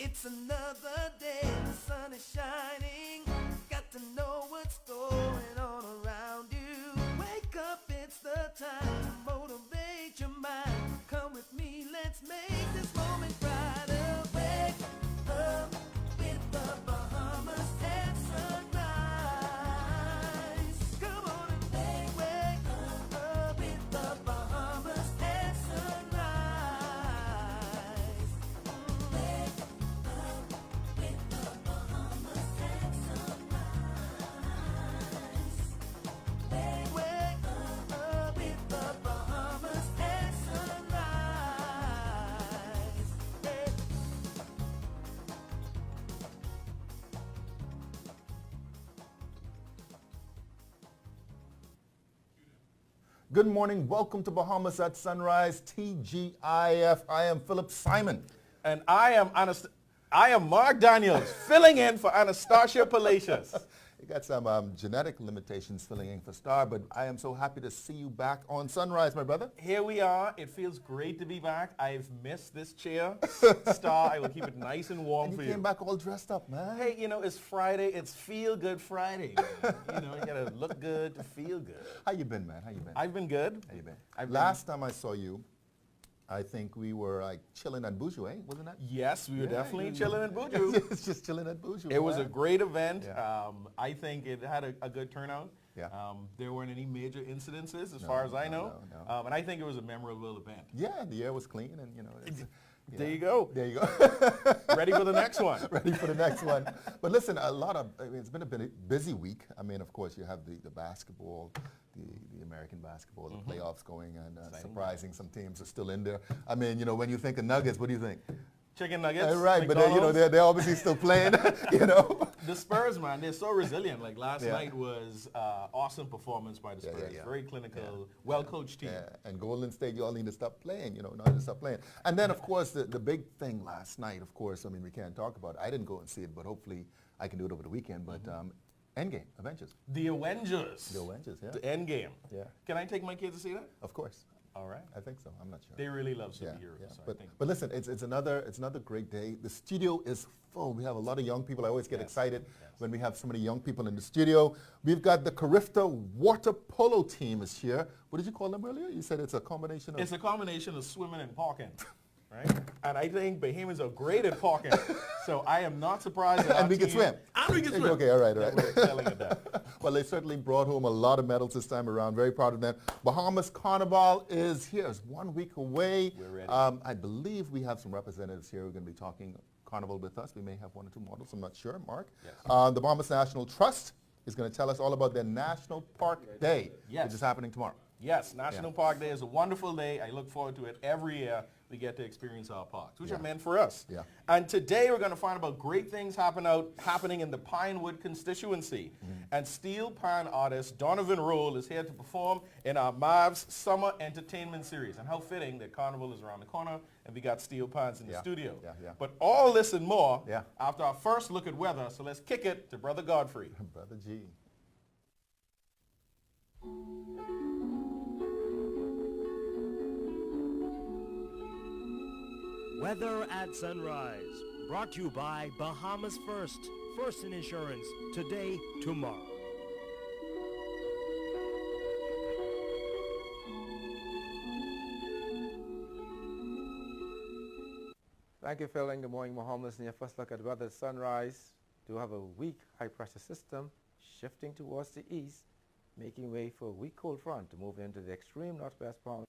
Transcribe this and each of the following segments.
It's another day, the sun is shining. Got to know what's going on around you. Wake up, it's the time to motivate your mind. Come with me, let's make this moment brighter. Wake up with the Bahamas at sunrise. Come on and wake up with the Bahamas at sunrise. Wake up with the Bahamas at sunrise. Wake up with the Bahamas at sunrise. Hey. Good morning. Welcome to Bahamas at Sunrise, TGIF. I am Philip Simon. And I am Mark Daniels, filling in for Anastasia Palacios. You got some genetic limitations filling in for Star, but I am so happy to see you back on Sunrise, my brother. Here we are. It feels great to be back. I've missed this chair. Star, I will keep it nice and warm And for you you. came back all dressed up, man. Hey, you know, it's Friday. It's Feel Good Friday. Man. You know, you gotta look good to feel good. How you been, man? How you been? I've been good. How you been? I've been- Last time I saw you, I think we were like chilling at Buju, eh? Wasn't that? Yes, we were Yeah, definitely you- chilling in Buju. It's just chilling at Buju. It was a man. great event. Yeah. I think it had a good turnout. Yeah. There weren't any major incidences as No, far as I no, know. no. And I think it was a memorable event. Yeah, the air was clean, and you know. There you go. There you go. Ready for the next one. Ready for the next one. But listen, it's been a busy week. I mean, of course, you have the basketball, the American basketball, the playoffs going, and surprising some teams are still in there. I mean, you know, when you think of Nuggets, what do you think? Chicken nuggets. Right, but you know, McDonald's. they're obviously still playing, you know. The Spurs, man, they're so resilient. Like last Yeah. night was awesome performance by the Yeah, Spurs. yeah, yeah. Very clinical, well-coached team. Yeah, and Golden State, you all need to stop playing, you know, not to stop playing. And then, of course, the big thing last night, of course, I mean, we can't talk about it. I didn't go and see it, but hopefully I can do it over the weekend. But Endgame, Avengers. The Avengers. The Avengers, yeah. The Endgame. Yeah. Can I take my kids to see that? Of course. All right. I think so. I'm not sure. They really love Yeah, superheroes. yeah. So I But, think. but listen, it's another great day. The studio is full. We have a lot of young people. I always get Yes, excited yes. when we have so many young people in the studio. We've got the Carifta water polo team is here. What did you call them earlier? You said it's a combination of... It's a combination of swimming and parking, right? And I think Bahamians are great at parking. So I am not surprised that And our we can team- swim. And we can swim. Okay, all right, all That right. we're excelling at that. Well, they certainly brought home a lot of medals this time around. Very proud of them. Bahamas Carnival is here. It's 1 week away. We're ready. I believe we have some representatives here who are going to be talking Carnival with us. We may have one or two models. I'm not sure. Mark? Yes. The Bahamas National Trust is going to tell us all about their National Park Day, Yes. which is happening tomorrow. Yes, National Park Day is a wonderful day. I look forward to it every year. We get to experience our parks, which Yeah. are meant for us. Yeah. And today we're going to find about great things happening in the Pinewood constituency. And steel pan artist Donovan Roll is here to perform in our Mavs Summer Entertainment Series. And how fitting that Carnival is around the corner and we got steel pans in the Yeah. studio. Yeah, yeah. But all this and more Yeah. after our first look at weather. So let's kick it to Brother Godfrey. Brother G. Weather at Sunrise, brought to you by Bahamas First. First in insurance, today, tomorrow. Thank you, Phil, and good morning, Bahamas. In your first look at weather at sunrise, do have a weak high-pressure system shifting towards the east, making way for a weak cold front to move into the extreme northwest part.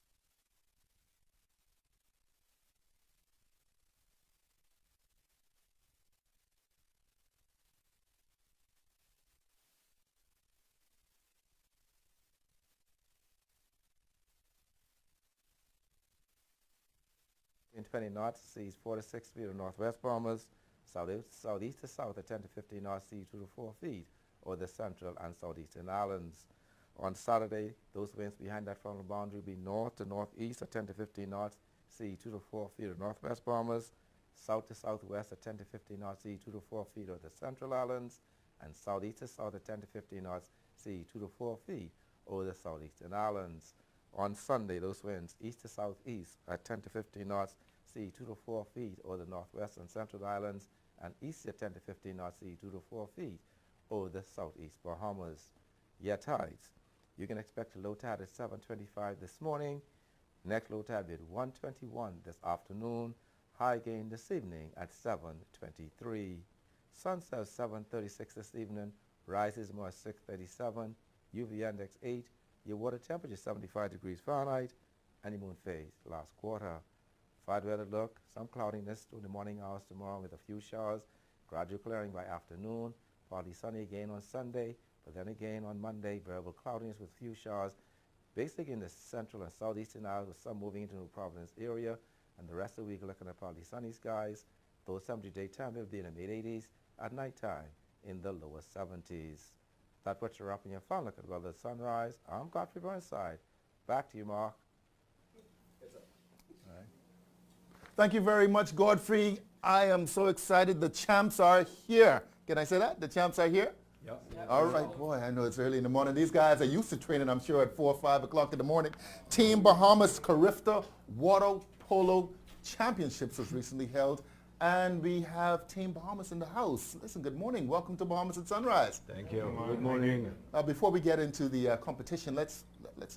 In 20 knots, seas 4 to 6 feet of northwest Bahamas, southeast to south at 10 to 15 knots, seas 2 to 4 feet over the central and southeastern islands. On Saturday, those winds behind that frontal boundary will be north to northeast at 10 to 15 knots, sea 2 to 4 feet of northwest Bahamas, south to southwest at 10 to 15 knots, sea 2 to 4 feet over the central islands, and southeast to south at 10 to 15 knots, sea 2 to 4 feet over the southeastern islands. On Sunday, those winds east to southeast at 10 to 15 knots, sea 2 to 4 feet over the northwest and central islands, and easterly at 10 to 15 knots, sea 2 to 4 feet over the southeast Bahamas. Yet tides. You can expect a low tide at 7:25 this morning. Next low tide at 1:21 this afternoon. High gain this evening at 7:23. Sunset 7:36 this evening. Rises more at 6:37. UV index 8. Your water temperature 75 degrees Fahrenheit. And the moon phase last quarter. Friday weather look. Some cloudiness through the morning hours tomorrow with a few showers. Gradual clearing by afternoon. Partly sunny again on Sunday. But then again on Monday, variable cloudiness with few showers, basically in the central and southeastern islands with some moving into New Providence area, and the rest of the week looking at partly sunny skies. Those temperature daytime will be in the mid-80s, at nighttime in the lower 70s. That puts you up in your phone. Look at weather sunrise. I'm Godfrey Burnside. Back to you, Mark. Thank you very much, Godfrey. I am so excited. The champs are here. Can I say that? The champs are here? Yep. All right, boy, I know it's early in the morning. These guys are used to training, I'm sure, at 4 or 5 o'clock in the morning. Team Bahamas Carifta Water Polo Championships was recently held, and we have Team Bahamas in the house. Listen, good morning. Welcome to Bahamas at Sunrise. Thank you. Good morning. Before we get into the competition, let's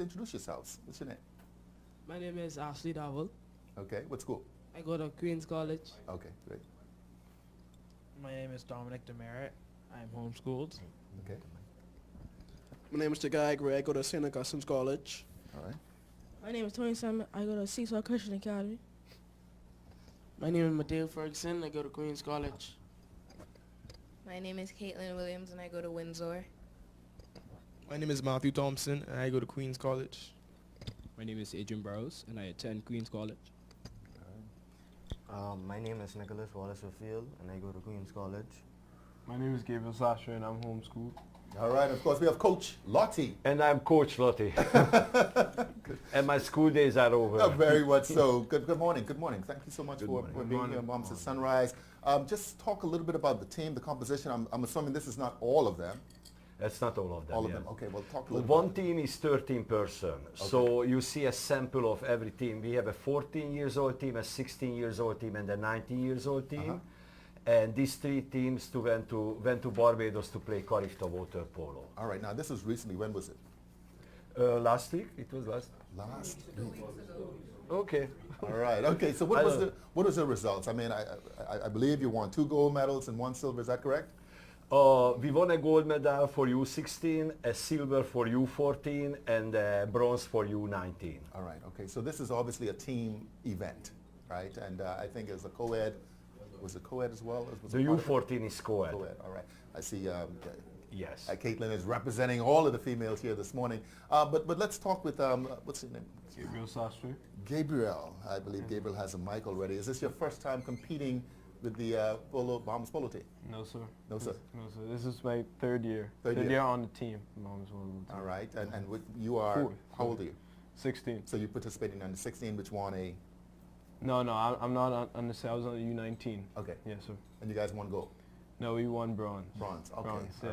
introduce yourselves. What's your name? My name is Ashley Dowell. Okay, what school? I go to Queen's College. Okay, great. My name is Dominic Demerit. I'm homeschooled. Okay, My name is Tagai Gray. I go to St. Augustine's College. all right. My name is Tony Simon. I go to Seesaw Christian Academy. My name is Mateo Ferguson. I go to Queen's College. My name is Caitlin Williams and I go to Windsor. My name is Matthew Thompson and I go to Queen's College. My name is Adrian Burrows and I attend Queen's College. My name is Nicholas Wallace Field and I go to Queen's College. My name is Gabriel Sasha and I'm homeschooled. All right, of course, we have Coach Lottie. And I'm Coach Lottie. And my school days are over. Very much so. Good morning. Good morning. Thank you so much for morning. being here on Bahamas at Sunrise. Just talk a little bit about the team, the composition. I'm assuming this is not all of them. That's not all of them. All of yeah. them. Okay, well, talk a little One bit. team is 13 person. So you see a sample of every team. We have a 14 years old team, a 16 years old team, and a 19 years old team. And these three teams went to Barbados to play Carifta water polo. All right, now this was recently. When was it? Last week? It was last week. Okay. All right. Okay. So what was the results? I mean, I believe you won 2 gold medals and 1 silver. Is that correct? We won a gold medal for U16, a silver for U14, and a bronze for U19. All right. Okay. So this is obviously a team event, right? And I think as a co-ed, was it co-ed as well? The U14 is co-ed. Co-ed. All right. I see. Yes. Caitlin is representing all of the females here this morning. But let's talk with what's your name? Gabriel Sasha. Gabriel. I believe Gabriel has a mic already. Is this your first time competing with the Bahamas polo team? No, sir. No, sir. No, sir. This is my third year. Third Third year. year on the team. Bahamas polo team. All right. And you are, Fourth. how old are you? 16. So you participated under 16, which won a... No, I'm not on the I was on the U19. Okay. Yes, sir. And you guys won gold? No, we won bronze. Bronze. Okay. Bronze, yeah.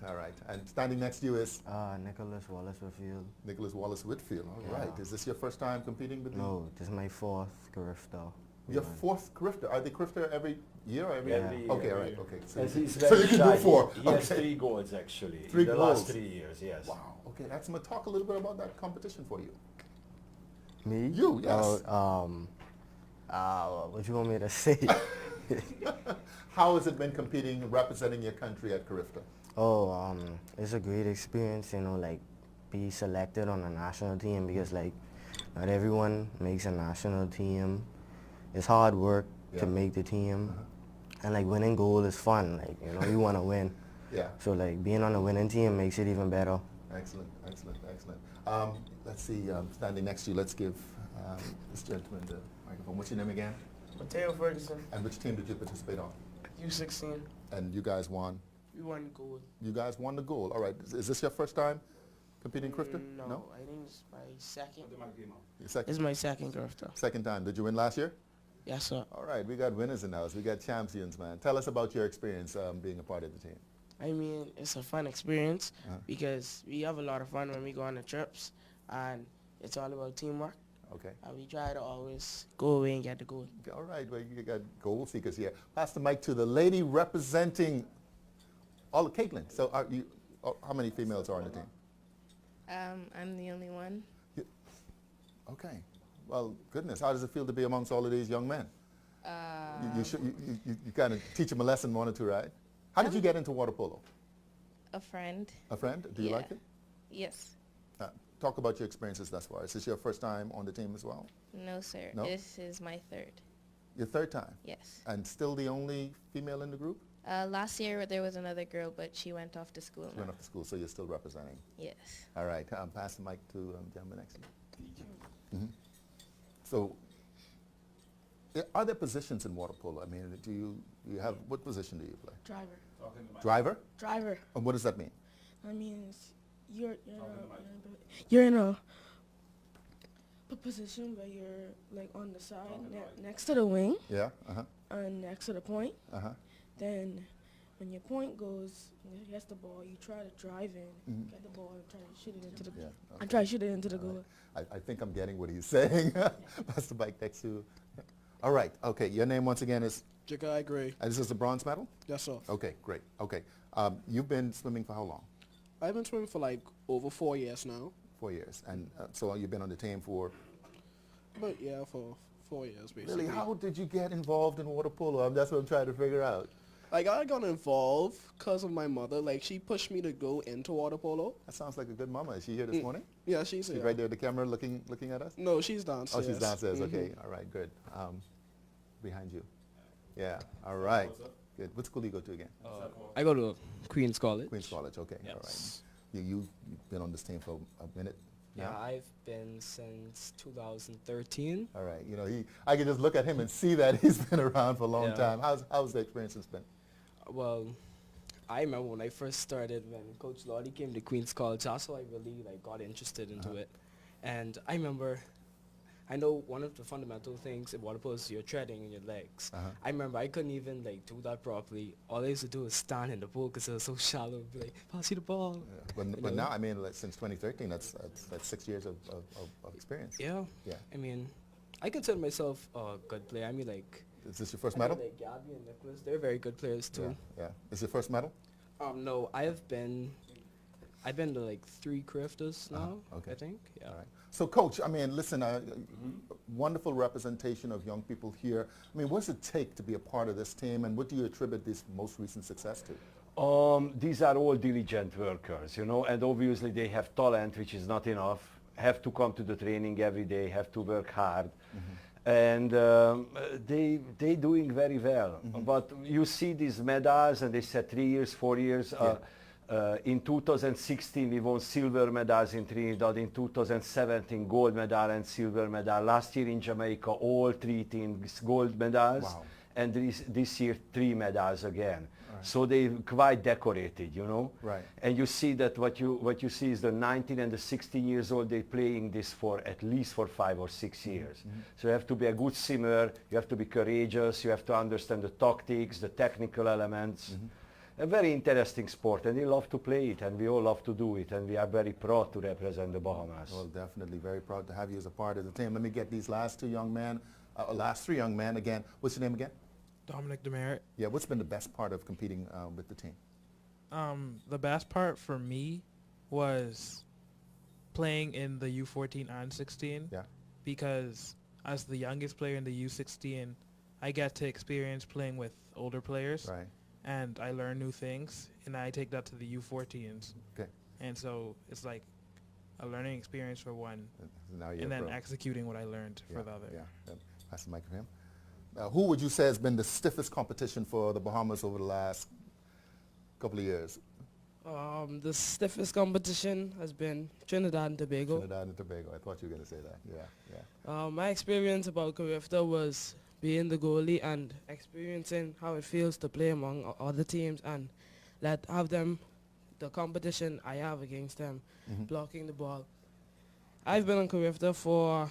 All right. And standing next to you is? Nicholas Wallace Whitfield. Nicholas Wallace Whitfield. All right. Is this your first time competing with No, this is my 4th Carifta. Your 4th Carifta. Are they Carifta every year or every Every year. Okay, all right. Okay. So you very can shy. do 4. He has 3 golds actually. 3 in the golds. last 3 years, yes. Wow. Okay, that's going to talk a little bit about that competition for you. Me? You, yes. What you want me to say? How has it been competing, representing your country at Carifta? It's a great experience, you know, like be selected on a national team because like not everyone makes a national team. It's hard work to make the team. And like winning gold is fun, like, you know, you want to win. Yeah. So like being on a winning team makes it even better. Excellent. Let's see, standing next to you, let's give this gentleman the microphone. What's your name again? Mateo Ferguson. And which team did you participate on? U16. And you guys won? We won gold. You guys won the gold. All right. Is this your first time competing in Carifta? No, I think it's my second. Your second? It's my second Carifta. Second time. Did you win last year? Yes, sir. All right. We got winners in the house. We got champions, man. Tell us about your experience being a part of the team. I mean, it's a fun experience because we have a lot of fun when we go on the trips, and it's all about teamwork. Okay. We try to always go away and get the goal. All right, well, you got goal seekers here. Pass the mic to the lady representing all of Caitlin. So how many females are on the team? I'm the only one. Okay. Well, goodness, how does it feel to be amongst all of these young men? You kind of teach them a lesson, one or two, right? How did you get into water polo? A friend. A friend? Do you like it? Yes. Talk about your experiences thus far. Is this your first time on the team as well? No, sir. No? This is my third. Your third time? Yes. And still the only female in the group? Last year there was another girl, but she went off to school She went off to school, so you're still representing? Yes. All right. Pass the mic to gentleman next to you. So, are there positions in water polo? I mean, do you have, what position do you play? Driver. Driver? Driver. And what does that mean? That means you're in a position where you're like on the side next to the wing. Yeah. And next to the point. Uh-huh. Then when your point goes, gets the ball, you try to drive in, get the ball, and try to shoot it into the goal. Okay. And try to shoot it into the goal. I think I'm getting what he's saying. Pass the mic next to. All right. Okay. Your name once again is? Jagai Gray. And this is a bronze medal? Yes, sir. Okay. Great. Okay. You've been swimming for how long? I've been swimming for like over 4 years now. 4 years. And so you've been on the team for? But yeah, for 4 years basically. Really? How did you get involved in water polo? That's what I'm trying to figure out. Like, I got involved because of my mother. Like, she pushed me to go into water polo. That sounds like a good mama. Is she here this morning? Yeah, she's here. She's right there at the camera looking at us? No, she's downstairs. Oh, she's downstairs. Okay. All right. Good. Behind you. Yeah. All right. Good. What school do you go to again? I go to Queen's College. Queen's College. Okay. Yes. All right. You've been on this team for a minute. Yeah, I've been since 2013. All right. You know, I can just look at him and see that he's been around for a long time. How's the experience been? Well, I remember when I first started, when Coach Lottie came to Queen's College, that's how I really got interested into it. And I remember, I know one of the fundamental things in water polo is your treading in your legs. I remember I couldn't even do that properly. All I used to do was stand in the pool because it was so shallow. Be like, pass you the ball. Yeah. But now, I mean, since 2013, that's 6 years of experience. Yeah. Yeah. I mean, I consider myself a good player. I mean, is this your first medal? Like Gabby and Nicholas, they're very good players too. Yeah. Is your first medal? No, I've been to 3 CRIFTAs now, Okay. I think. Yeah. All right. So, Coach, I mean, listen, wonderful representation of young people here. I mean, what does it take to be a part of this team, and what do you attribute this most recent success to? These are all diligent workers, you know, and obviously they have talent, which is not enough, have to come to the training every day, have to work hard. And they doing very well. But you see these medals, and they said 3 years, 4 years. In 2016, we won silver medals in Trinidad. In 2017, gold medal and silver medal. Last year in Jamaica, all 3 teams gold medals. Wow. And this year, 3 medals again. Right. So they're quite decorated, you know. Right. And you see that what you see is the 19 and the 16 years old, they're playing this for at least for 5 or 6 years. So you have to be a good swimmer, you have to be courageous, you have to understand the tactics, the technical elements. A very interesting sport, and we love to play it, and we all love to do it, and we are very proud to represent the Bahamas. Well, definitely very proud to have you as a part of the team. Let me get these last 3 young men again. What's your name again? Dominic Demerit. Yeah, what's been the best part of competing with the team? The best part for me was playing in the U14 and 16. Yeah. Because as the youngest player in the U16, I get to experience playing with older players. Right. And I learn new things, and I take that to the U14s. Okay. And so it's like a learning experience for one, Now you're and then pro. executing what I learned for the other. Yeah. Pass the mic to him. Who would you say has been the stiffest competition for the Bahamas over the last couple of years? The stiffest competition has been Trinidad and Tobago. Trinidad and Tobago. I thought you were going to say that. Yeah. My experience about CRIFTA was being the goalie and experiencing how it feels to play among other teams and have them, the competition I have against them, blocking the ball. I've been on CRIFTA for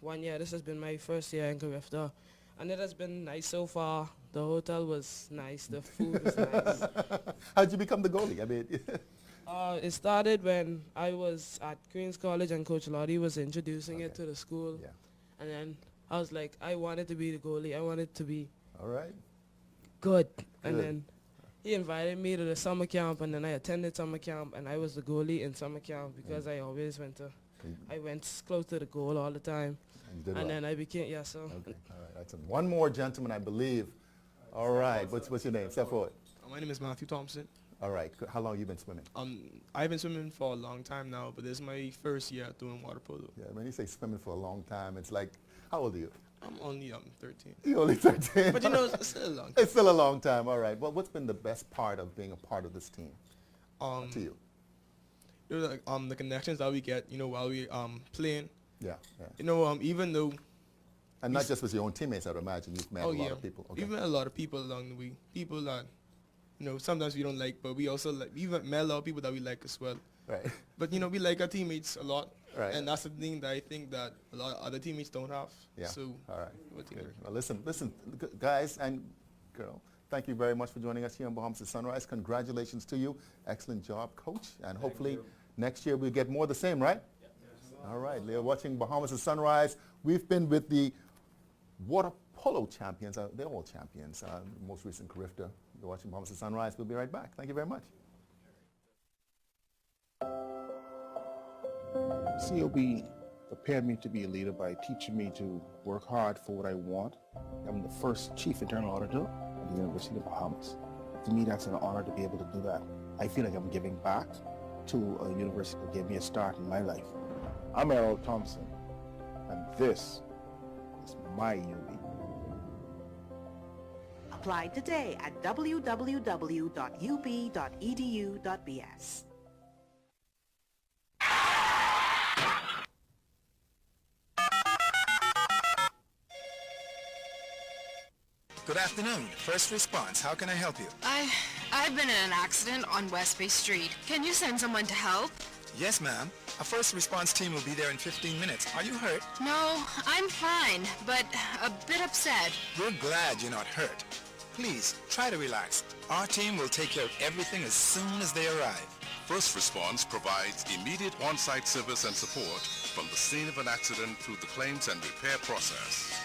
1 year. This has been my first year in CRIFTA, and it has been nice so far. The hotel was nice. The food was nice. How'd you become the goalie? I mean, It started when I was at Queen's College and Coach Lottie was introducing it to the school. Yeah. And then I was like, I wanted to be the goalie. I wanted to be All right. good. And Good. then he invited me to the summer camp, and then I attended summer camp, and I was the goalie in summer camp because I always I went close to the goal all the time. And you did And well. then I became, yeah, so. Okay. All right. That's one more gentleman, I believe. All right. What's your name? Step forward. My name is Matthew Thompson. All right. How long you been swimming? I've been swimming for a long time now, but this is my first year doing water polo. Yeah, when you say swimming for a long time, it's like, how old are you? I'm only 13. You're only 13. But you know, it's still a long time. It's still a long time. All right. Well, what's been the best part of being a part of this team to you? You know, like, the connections that we get, you know, while we playing. Yeah, yeah. You know, even though. And not just with your own teammates, I would imagine you've met a lot of people. Okay. We've met a lot of people along the way. People that, you know, sometimes we don't like, but we also like. We've met a lot of people that we like as well. Right. But you know, we like our teammates a lot. Right. And that's the thing that I think that a lot of other teammates don't have. Yeah. So. All right. we're Good. teammates. Well, listen, guys and girl. Thank you very much for joining us here on Bahamas at Sunrise. Congratulations to you. Excellent job, Coach. And hopefully next year we'll get more of the same, right? Yep. All right. You're watching Bahamas at Sunrise. We've been with the water polo champions. They're all champions. Most recent Carifta. You're watching Bahamas at Sunrise. We'll be right back. Thank you very much. COB prepared me to be a leader by teaching me to work hard for what I want. I'm the first chief internal auditor at the University of the Bahamas. To me, that's an honor to be able to do that. I feel like I'm giving back to a university that gave me a start in my life. I'm Errol Thompson, and this is my UB. Apply today at www.ub.edu.bs. Good afternoon. First response. How can I help you? I've been in an accident on West Bay Street. Can you send someone to help? Yes, ma'am. A first response team will be there in 15 minutes. Are you hurt? No, I'm fine, but a bit upset. We're glad you're not hurt. Please, try to relax. Our team will take care of everything as soon as they arrive. First Response provides immediate on-site service and support from the scene of an accident through the claims and repair process.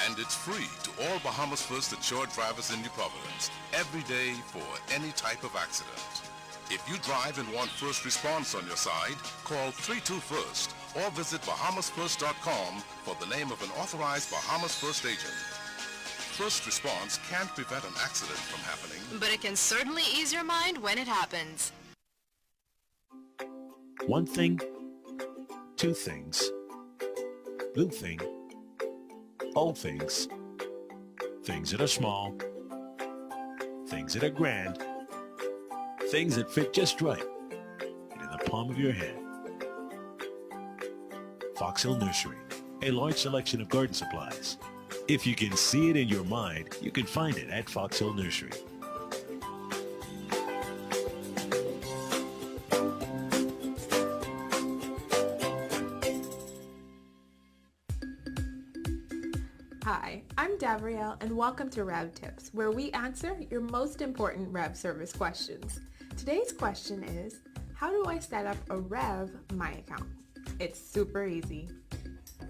And it's free to all Bahamas First insured drivers in New Providence every day for any type of accident. If you drive and want first response on your side, call 321st or visit bahamasfirst.com for the name of an authorized Bahamas First agent. First response can't prevent an accident from happening, But it can certainly ease your mind when it happens. One thing, two things, blue thing, all things, things that are small, things that are grand, things that fit just right, and in the palm of your hand. Fox Hill Nursery, a large selection of garden supplies. If you can see it in your mind, you can find it at Fox Hill Nursery. Hi, I'm Davrielle and welcome to Rev Tips, where we answer your most important Rev service questions. Today's question is, how do I set up a Rev My account? It's super easy.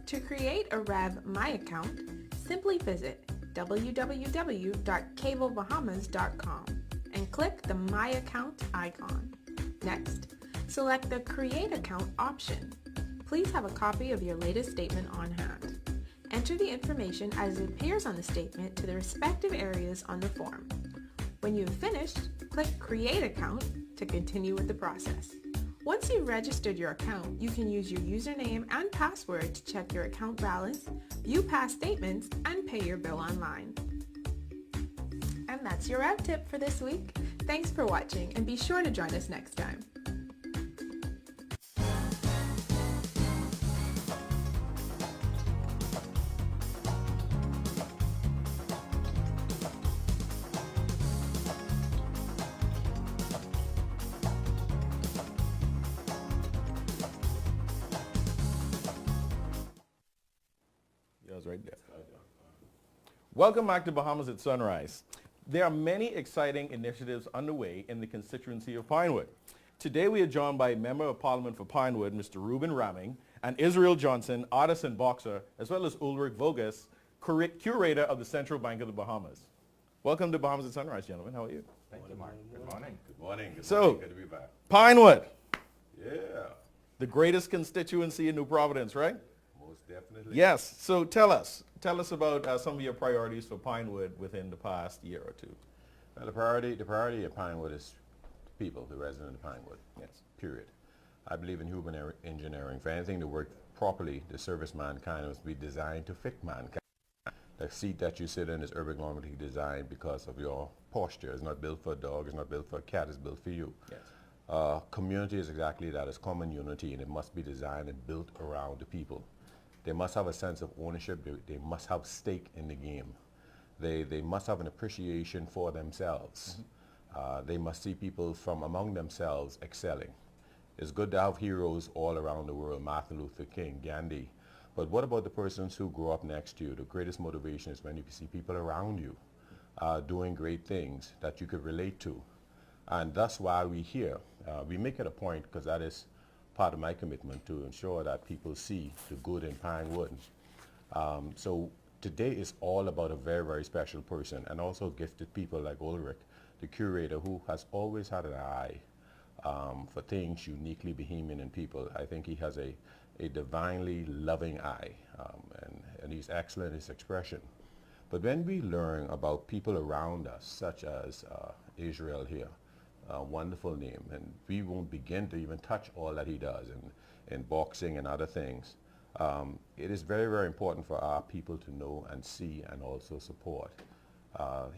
To create a Rev My account, simply visit www.cablebahamas.com and click the My Account icon. Next, select the Create Account option. Please have a copy of your latest statement on hand. Enter the information as it appears on the statement to the respective areas on the form. When you've finished, click Create Account to continue with the process. Once you've registered your account, you can use your username and password to check your account balance, view past statements, and pay your bill online. And that's your Rev Tip for this week. Thanks for watching, and be sure to join us next time. Right there. Welcome back to Bahamas at Sunrise. There are many exciting initiatives underway in the constituency of Pinewood. Today we are joined by Member of Parliament for Pinewood, Mr. Reuben Ramming, and Israel Johnson, artist and boxer, as well as Ulrich Voges, curator of the Central Bank of the Bahamas. Welcome to Bahamas at Sunrise, gentlemen. How are you? Thank you, Mark. Good morning. Good morning. Good So, morning. Good to be back. Pinewood. Yeah. The greatest constituency in New Providence, right? Most definitely. Yes. So tell us about some of your priorities for Pinewood within the past year or two. Well, the priority of Pinewood is people, the resident of Pinewood. Yes. Period. I believe in human engineering. For anything to work properly to service mankind, must be designed to fit mankind. The seat that you sit in is ergonomically designed because of your posture. It's not built for a dog, it's not built for a cat, it's built for you. Yes. Community is exactly that. It's common unity, and it must be designed and built around the people. They must have a sense of ownership. They must have stake in the game. They must have an appreciation for themselves. They must see people from among themselves excelling. It's good to have heroes all around the world, Martin Luther King, Gandhi. But what about the persons who grew up next to you? The greatest motivation is when you can see people around you doing great things that you could relate to. And that's why we're here. We make it a point, because that is part of my commitment, to ensure that people see the good in Pinewood. So today is all about a very, very special person, and also gifted people like Ulrich, the curator, who has always had an eye for things uniquely Bahamian in people. I think he has a divinely loving eye, and he's excellent in his expression. But when we learn about people around us, such as Israel here, a wonderful name, and we won't begin to even touch all that he does in boxing and other things. It is very, very important for our people to know and see and also support.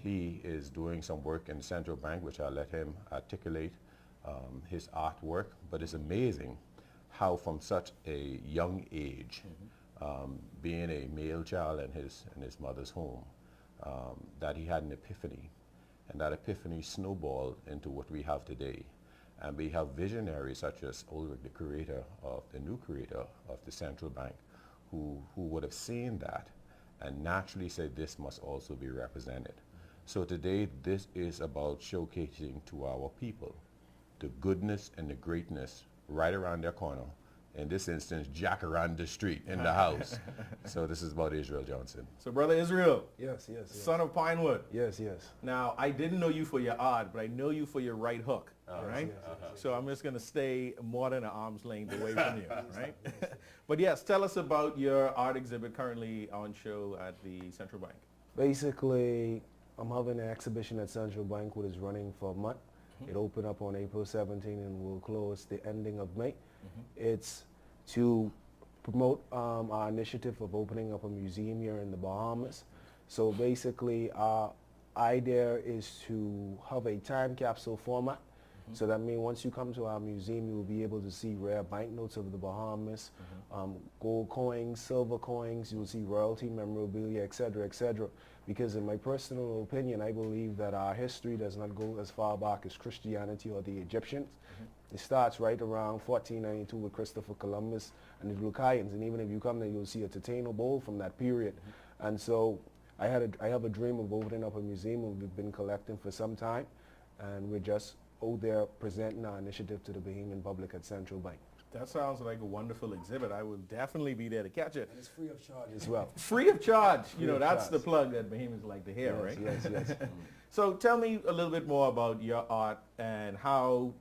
He is doing some work in the Central Bank, which I'll let him articulate his artwork, but it's amazing how from such a young age, being a male child in his mother's home, that he had an epiphany. And that epiphany snowballed into what we have today. And we have visionaries such as Ulrich, the new creator of the Central Bank, who would have seen that and naturally said this must also be represented. So today, this is about showcasing to our people the goodness and the greatness right around their corner. In this instance, Jack around the street in the house. So this is about Israel Johnson. So Brother Israel. Yes. Son of Pinewood. Yes. Now, I didn't know you for your art, but I know you for your right hook, right? Yes. So I'm just going to stay more than an arm's length away from you, right? But yes, tell us about your art exhibit currently on show at the Central Bank. Basically, I'm having an exhibition at Central Bank, which is running for a month. It opened up on April 17 and will close the ending of May. It's to promote our initiative of opening up a museum here in the Bahamas. So basically, our idea is to have a time capsule format. So that means once you come to our museum, you will be able to see rare banknotes of the Bahamas, gold coins, silver coins, you will see royalty memorabilia, etc., etc. Because in my personal opinion, I believe that our history does not go as far back as Christianity or the Egyptians. It starts right around 1492 with Christopher Columbus and the Lucayans, and even if you come there, you'll see a Titano bowl from that period. And so I have a dream of opening up a museum, and we've been collecting for some time, and we're just out there presenting our initiative to the Bahamian public at Central Bank. That sounds like a wonderful exhibit. I will definitely be there to catch it. And it's free of charge as well. Free of charge. Free You know, of that's charge. the plug that Bahamians like to hear, Yes, right? yes. So tell me a little bit more about your art and how,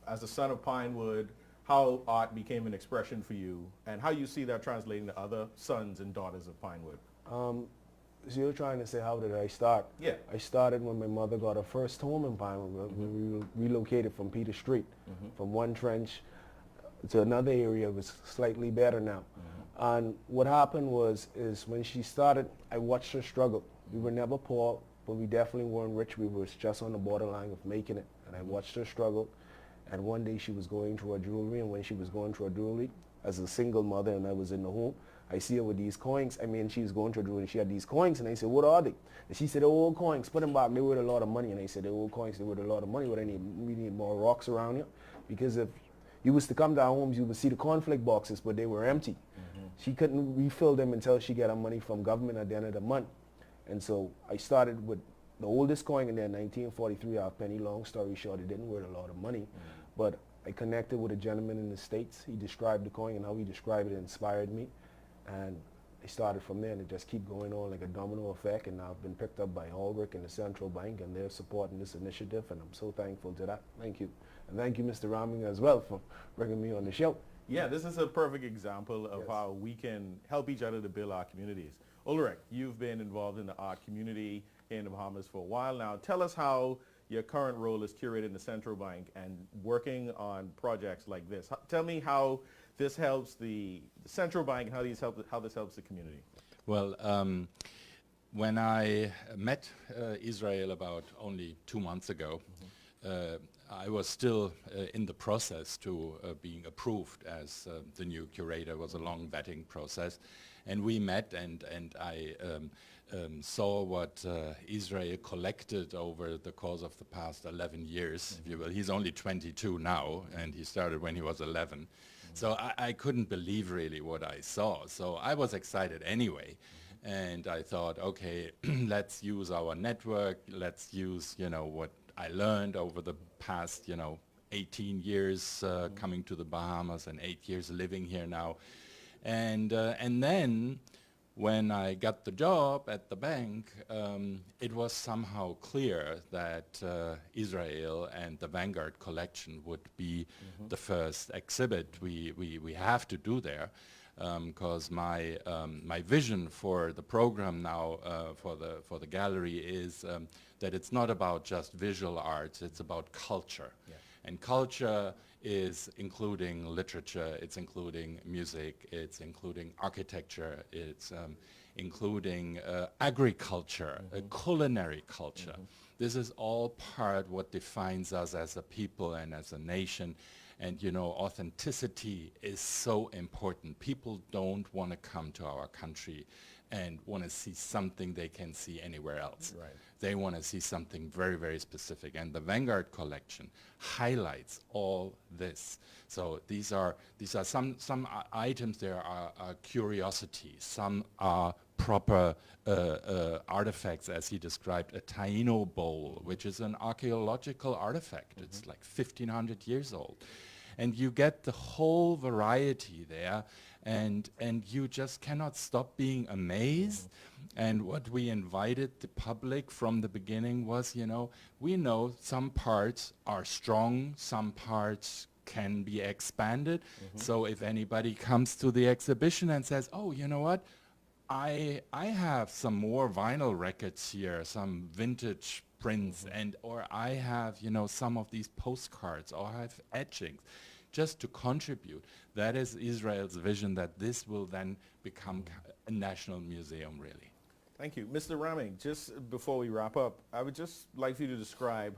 as a son of Pinewood, how art became an expression for you and how you see that translating to other sons and daughters of Pinewood. So you're trying to say, how did I start? Yeah. I started when my mother got her first home in Pinewood. We relocated from Peter Street, from one trench to another area. It was slightly better now. And what happened is when she started, I watched her struggle. We were never poor, but we definitely weren't rich. We were just on the borderline of making it. And I watched her struggle. And one day she was going through her jewelry, and when she was going through her jewelry, as a single mother and I was in the home, I see her with these coins. I mean, she was going through her jewelry and she had these coins, and I said, what are they? And she said, they're old coins, put them back, they worth a lot of money. And I said, they're old coins, they're worth a lot of money, but we need more rocks around here. Because if you was to come to our homes, you would see the cornflake boxes, but they were empty. She couldn't refill them until she got her money from government at the end of the month. And so I started with the oldest coin in there, 1943, our penny. Long story short, it didn't worth a lot of money. But I connected with a gentleman in the States. He described the coin, and how he described it inspired me. And I started from there, and it just keep going on like a domino effect. And now I've been picked up by Holbrook and the Central Bank, and they're supporting this initiative, and I'm so thankful to that. Thank you. And thank you, Mr. Raming, as well, for bringing me on the show. Yeah, this is a perfect example of how we can help each other to build our communities. Ulrich, you've been involved in the art community in the Bahamas for a while now. Tell us how your current role is curating the Central Bank and working on projects like this. Tell me how this helps the Central Bank and how this helps the community. Well, when I met Israel about only 2 months ago, I was still in the process to being approved as the new curator. It was a long vetting process. And we met, and I saw what Israel collected over the course of the past 11 years, if you will. He's only 22 now, and he started when he was 11. So I couldn't believe really what I saw. So I was excited anyway. And I thought, okay, let's use our network. Let's use, what I learned over the past, 18 years coming to the Bahamas and 8 years living here now. And then when I got the job at the bank, it was somehow clear that Israel and the Vanguard collection would be the first exhibit we have to do there. Because my vision for the program now for the gallery is that it's not about just visual arts, it's about culture. Yeah. And culture is including literature, it's including music, it's including architecture, it's including agriculture, culinary culture. This is all part what defines us as a people and as a nation. And authenticity is so important. People don't want to come to our country and want to see something they can see anywhere else. Right. They want to see something very, very specific. And the Vanguard collection highlights all this. So these are some items there are curiosities. Some are proper artifacts, as he described, a Taino bowl, which is an archaeological artifact. It's like 1,500 years old. And you get the whole variety there, and you just cannot stop being amazed. And what we invited the public from the beginning was, we know some parts are strong, some parts can be expanded. So if anybody comes to the exhibition and says, oh, you know what, I have some more vinyl records here, some vintage prints, or I have, some of these postcards, or I have etchings, just to contribute. That is Israel's vision, that this will then become a national museum, really. Thank you. Mr. Raming, just before we wrap up, I would just like for you to describe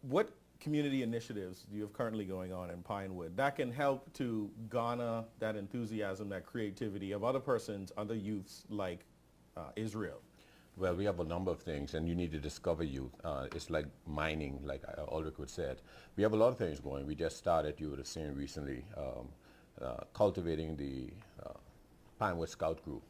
what community initiatives do you have currently going on in Pinewood that can help to garner that enthusiasm, that creativity of other persons, other youths like Israel? Well, we have a number of things, and you need to discover youth. It's like mining, like Ulrich would said. We have a lot of things going. We just started, you would have seen recently, cultivating the Pinewood Scout Group.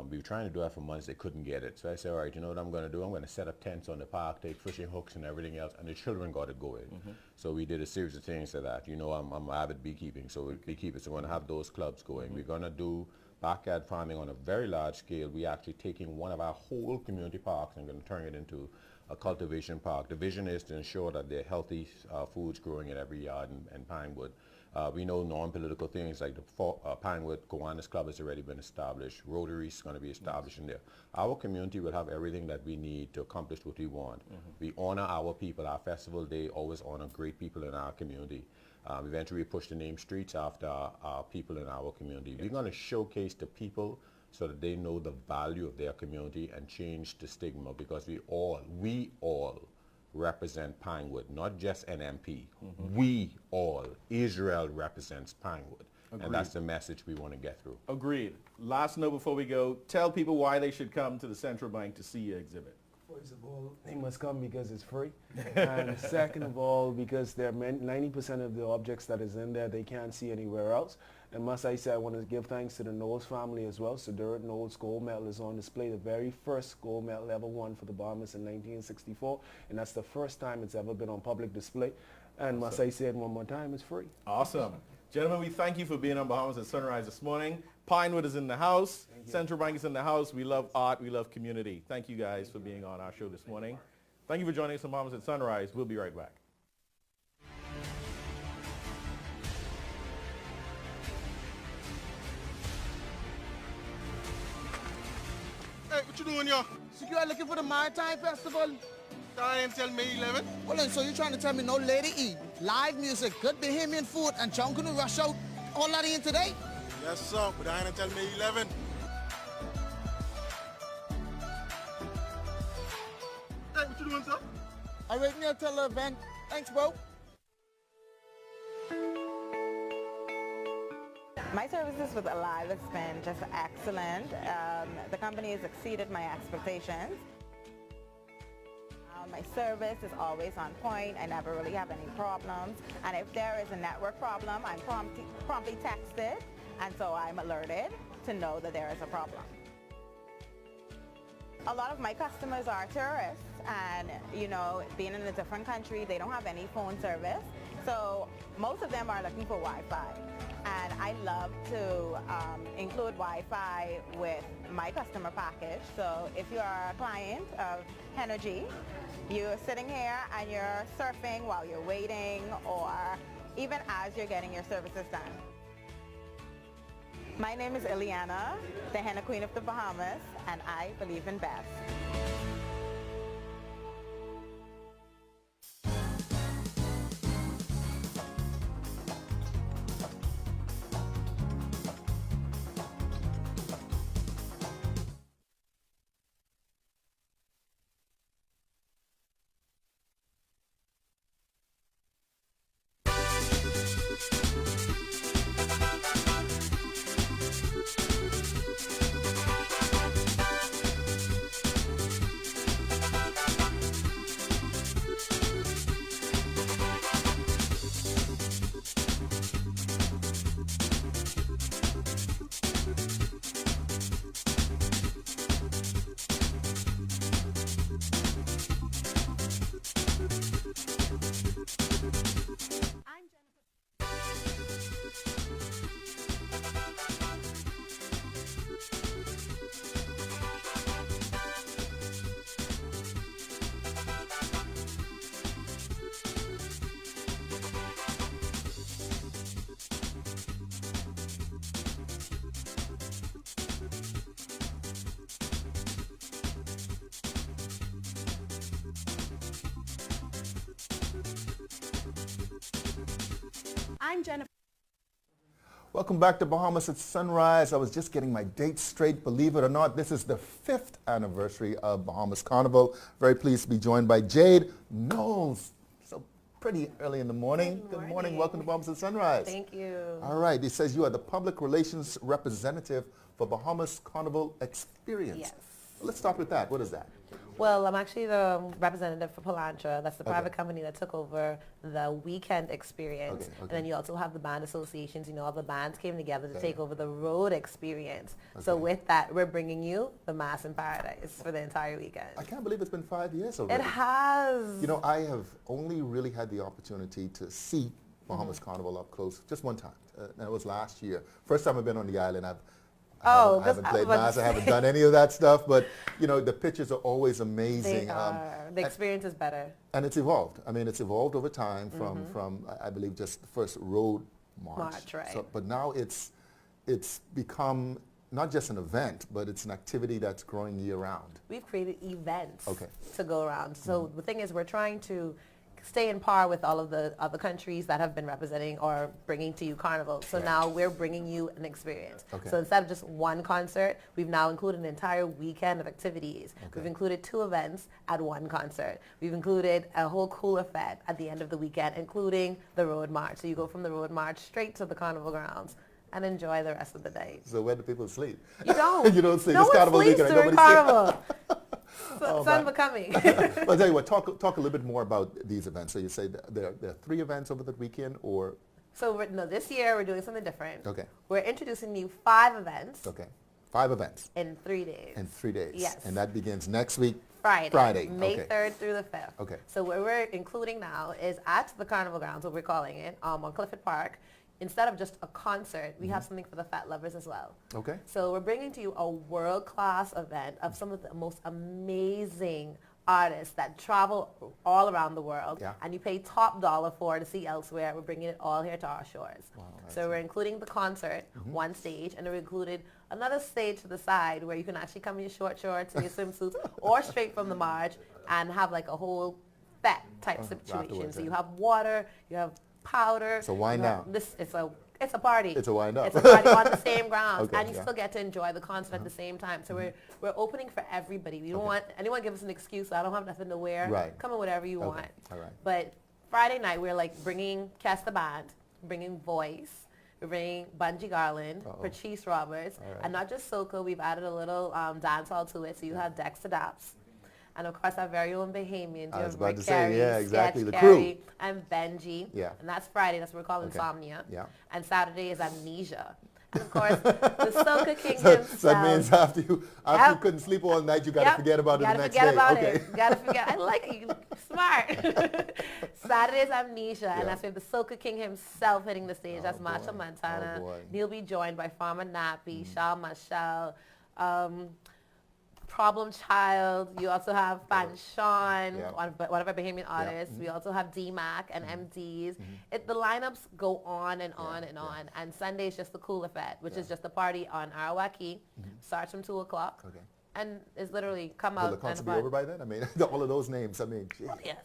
We were trying to do that for months. They couldn't get it. So I said, all right, you know what I'm going to do? I'm going to set up tents on the park, take fishing hooks and everything else, and the children got it going. So we did a series of things to that. I'm avid beekeeping, so we're beekeepers. So we're going to have those clubs going. We're going to do backyard farming on a very large scale. We're actually taking one of our whole community parks and going to turn it into a cultivation park. The vision is to ensure that there are healthy foods growing in every yard in Pinewood. We know non-political things like the Pinewood Kiwanis Club has already been established. Rotary is going to be established in there. Our community will have everything that we need to accomplish what we want. We honor our people. Our festival day always honor great people in our community. Eventually we push the name streets after our people in our community. We're going to showcase the people so that they know the value of their community and change the stigma, because we all represent Pinewood, not just an MP. We all, Israel represents Pinewood. Agreed. And that's the message we want to get through. Agreed. Last note before we go, tell people why they should come to the Central Bank to see your exhibit. First of all, they must come because it's free. And second of all, because there are 90% of the objects that is in there, they can't see anywhere else. And must I say, I want to give thanks to the Knowles family as well. So Derek Knowles' gold medal is on display, the very first gold medal ever won for the Bahamas in 1964. And that's the first time it's ever been on public display. And must I say it one more time, it's free. Awesome. Gentlemen, we thank you for being on Bahamas at Sunrise this morning. Pinewood is in the house. Central Bank is in the house. We love art. We love community. Thank you guys for being on our show this morning. Thank you for joining us on Bahamas at Sunrise. We'll be right back. Hey, what you doing, yo? So you are looking for the Maritime Festival? I didn't tell May 11. Well, then, so you're trying to tell me no Lady E, live music, good Bahamian food, and John gonna rush out all that in today? Yes, sir, but I didn't tell May 11. Hey, what you doing, sir? I waiting here till the event. Thanks, bro. My services with Alive has been just excellent. The company has exceeded my expectations. My service is always on point. I never really have any problems. And if there is a network problem, I'm promptly texted, and so I'm alerted to know that there is a problem. A lot of my customers are tourists, and you know, being in a different country, they don't have any phone service. So most of them are looking for Wi-Fi. And I love to include Wi-Fi with my customer package. So if you are a client of Energy, you're sitting here and you're surfing while you're waiting, or even as you're getting your services done. My name is Ileana, the Henna Queen of the Bahamas, and I believe in best. I'm Jennifer. Welcome back to Bahamas at Sunrise. I was just getting my dates straight. Believe it or not, this is the 5th anniversary of Bahamas Carnival. Very pleased to be joined by Jade Knowles. So pretty early in the morning. Good morning. Welcome to Bahamas at Sunrise. Thank you. All right. It says you are the public relations representative for Bahamas Carnival Experience. Yes. Let's start with that. What is that? Well, I'm actually the representative for Palantra. That's the private company that took over the weekend experience. And then you also have the band associations. You know, all the bands came together to take over the road experience. So with that, we're bringing you the Mass in Paradise for the entire weekend. I can't believe it's been 5 years already. It has. You know, I have only really had the opportunity to see Bahamas Carnival up close just one time. And it was last year. First time I've been on the island. I haven't played mass. I haven't done any of that stuff, but you know the pictures are always amazing. They are. The experience is better. And it's evolved. I mean, it's evolved over time from I believe just the first road march. Right. So, but now it's become not just an event, but it's an activity that's growing year round. We've created events to go around. So the thing is, we're trying to stay in par with all of the other countries that have been representing or bringing to you Carnival. So now we're bringing you an experience. So instead of just one concert, we've now included an entire weekend of activities. We've included 2 events at one concert. We've included a whole cool event at the end of the weekend, including the road march. So you go from the road march straight to the Carnival grounds and enjoy the rest of the day. So where do people sleep? You don't. You don't sleep. No It's one Carnival sleeps weekend. during Carnival. It's unbecoming. Well, I'll tell you what, talk a little bit more about these events. So you say there are 3 events over the weekend, or? So this year we're doing something different. Okay. We're introducing you 5 events. Okay. 5 events. In 3 days. In 3 days. Yes. And that begins next week, Friday. Friday, May okay. 3rd through the 5th. Okay. So what we're including now is at the Carnival Grounds, what we're calling it, on Clifford Park. Instead of just a concert, we have something for the fat lovers as well. Okay. So we're bringing to you a world-class event of some of the most amazing artists that travel all around the world, and you pay top dollar for to see elsewhere. We're bringing it all here to our shores. Wow, so we're including the concert, one stage, and we included another stage to the side where you can actually come in your short shorts and your swimsuits or straight from the marge and have like a whole fete type situation. afterwards, So you have water, you have powder. So why you now? have it's a party. It's a wind up. It's a party on the same grounds, Okay, and you still get to enjoy the concert at the same time. So we're opening for everybody. We don't want anyone to give us an excuse. I don't have nothing to wear. Right. Come in whatever you Okay, want. all right. But Friday night we're like bringing Cass the Band, bringing Voice, we're bringing Bungie Garland, Patrice Roberts, All right. and not just soca. We've added a little dancehall to it. So you have Dexter Daps. And of course, our very own Bahamians. I You was have about Rick to say, Carey, yeah, exactly, Sketch the crew. Carey, and Benji. Yeah. And that's Friday. That's what we're calling Okay. Insomnia. Yeah. And Saturday is Amnesia. And of course, the Soca King So himself. that means after you couldn't sleep all night, you got to forget about it the next day. Gotta forget about Okay. it. Gotta forget. I like it. You smart. Saturday's Amnesia, and that's with the Soca King himself hitting the stage. That's Marsha Montana. Oh, boy. He'll be joined by Farmer Nappy, Shaw Michelle, Problem Child. You also have Fan Sean, one of our Bahamian artists. We also have D-Mac and MDs. The lineups go on and on and on. And Sunday is just the Cooler Fete, which is just a party on Arawaki. Starts from 2 o'clock. Okay. And it's literally come Will out the and concert be fun. over by then? I mean, all of those names. I mean, gee. Well, yes.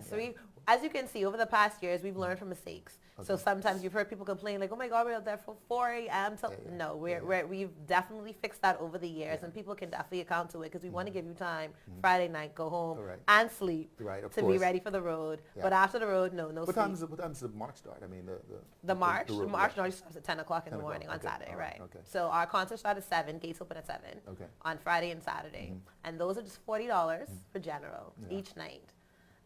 So we, as you can see, over the past years, we've learned from mistakes. So sometimes you've heard people complain like, oh my God, we're out there from 4 a.m. till... No, we've definitely fixed that over the years, and people can definitely account to it because we want to give you time, Friday night, go home and sleep to be ready for the road. Yeah. But after the road, no What sleep. time does the march start? I mean, The march road, normally starts at 10 o'clock in the 10 o'clock, morning on okay, Saturday, all right, right? okay. So our concert starts at 7, gates open at 7 on Friday and Saturday. And those are just $40 for general each night.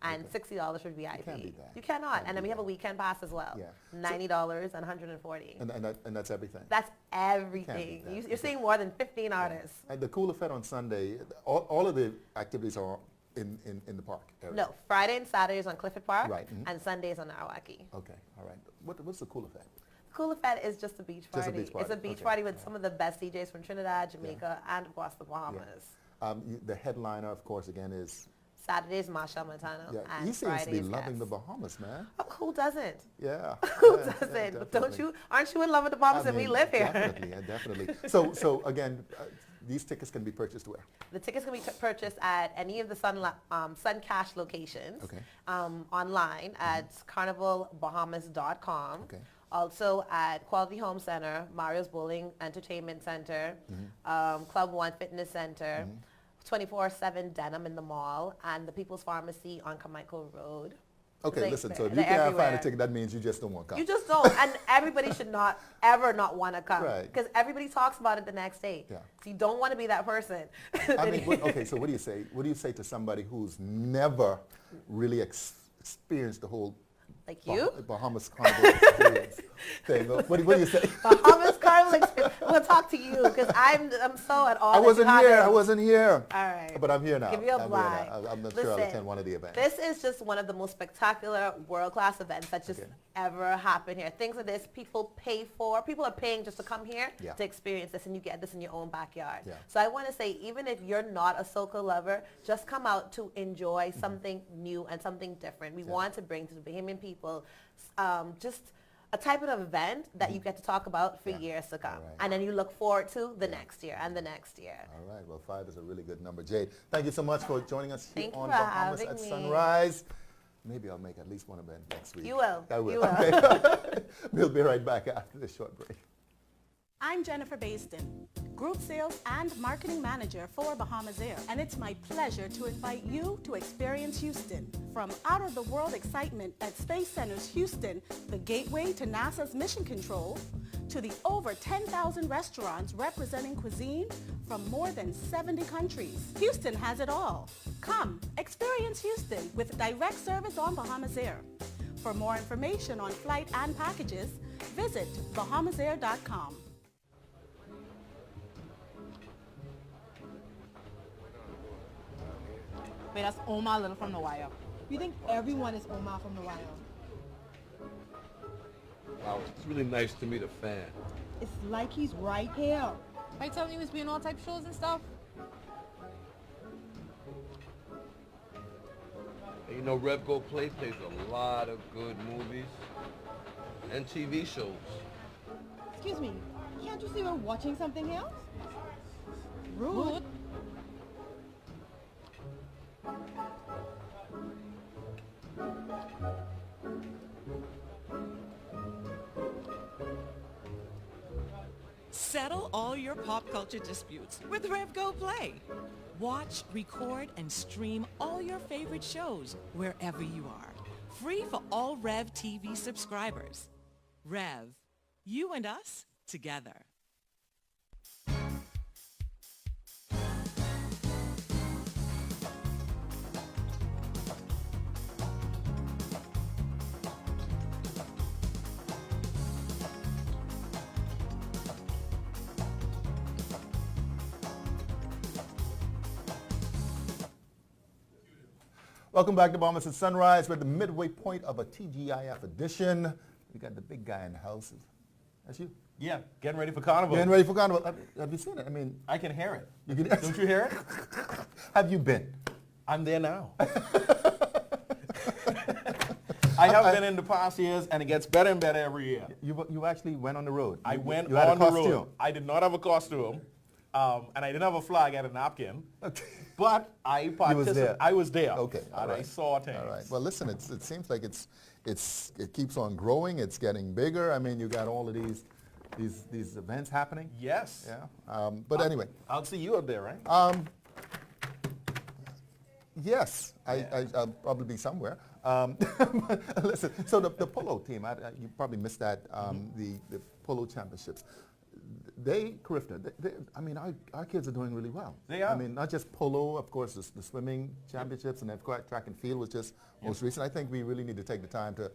And $60 for VIP. You can't beat that. You cannot. And then we have a weekend pass as well. Yeah. $90 and $140. And that's everything. That's everything. beat that. You're seeing more than 15 artists. And the Cooler Fete on Sunday, all of the activities are in the park area. No, Friday and Saturday is on Clifford Park, Right, and Sunday is on Arawaki. Okay, all right. What's the Cooler Fete? Cooler Fete is just a beach Just a party. beach party, It's a beach okay. party with some of the best DJs from Trinidad, Jamaica, and across the Bahamas. The headliner, of course, again is... Saturday's Marsha Montana, Yeah, and he seems to be Friday's loving Cass. the Bahamas, man. Oh, who doesn't? Yeah. Who yeah, doesn't? yeah, But definitely. aren't you in love with the Bahamas and we live here? Definitely, yeah, definitely. So again, these tickets can be purchased where? The tickets can be purchased at any of the Sun Cash locations, online at carnivalbahamas.com. Also at Quality Home Center, Mario's Bowling Entertainment Center, Club One Fitness Center, 24/7 Denim in the mall, and the People's Pharmacy on Carmichael Road. Okay, listen, so if you can't find a ticket, that means you just don't want to come. You just don't, and everybody should not ever not want to come, Right. because everybody talks about it the next day. Yeah. So you don't want to be that person. I mean, okay, so what do you say? What do you say to somebody who's never really experienced the whole like you? Bahamas Carnival experience thing? What do you say? Bahamas Carnival experience. I'm going to talk to you, because I'm so at all. I wasn't here. All right. But I'm here now. Give you a I'm blind. here now. I'm not sure I'll attend one of the events. This is just one of the most spectacular world-class events that just ever happen here. Things like this, people pay for. People are paying just to come here to experience this, and you get this in your own backyard. Yeah. So I want to say, even if you're not a soca lover, just come out to enjoy something new and something different. We want to bring to the Bahamian people just a type of event that you get to talk about for years to come. And then you look forward to the next year and the next year. All right, well, 5 is a really good number. Jade, thank you so much for joining us here Thank you on for Bahamas having at me. Sunrise. Maybe I'll make at least one event next week. You will. I will. You will. Okay. We'll be right back after this short break. I'm Jennifer Baston, Group Sales and Marketing Manager for Bahamas Air, and it's my pleasure to invite you to experience Houston. From out-of-the-world excitement at Space Center's Houston, the gateway to NASA's Mission Control, to the over 10,000 restaurants representing cuisine from more than 70 countries. Houston has it all. Come, experience Houston with direct service on Bahamas Air. For more information on flight and packages, visit bahamasair.com. Wait, that's Omar Little from The Wire. You think everyone is Omar from The Wire? Wow, it's really nice to meet a fan. It's like he's right here. Are you telling me he was being all type shows and stuff? And you know, Rev Go Play plays a lot of good movies and TV shows. Excuse me, can't you see we're watching something else? Rude. Settle all your pop culture disputes with Rev Go Play. Watch, record, and stream all your favorite shows wherever you are. Free for all Rev TV subscribers. Rev, you and us together. Welcome back to Bombers at Sunrise. We're at the midway point of a TGIF edition. We got the big guy in the house. That's you? Yeah, getting ready for Carnival. Getting ready for Carnival. Have you seen it? I mean, I can hear it. You can, Don't you hear it? Have you been? I'm there now. I have been in the past years, and it gets better and better every year. You actually went on the road. I went you had on a the costume. road. I did not have a costume, and I didn't have a flag. I had a napkin. But I participated. I was there. Okay. And I saw things. All right. Well, listen, it seems like it keeps on growing. It's getting bigger. I mean, you got all of these events happening. Yes. Yeah. But anyway. I'll see you up there, right? Yes. I'll probably be somewhere. Listen, so the polo team, you probably missed that, the polo championships. Carifta, I mean, our kids are doing really well. They are. I mean, not just polo, of course, the swimming championships, and they've got track and field, which is most recent. I think we really need to take the time to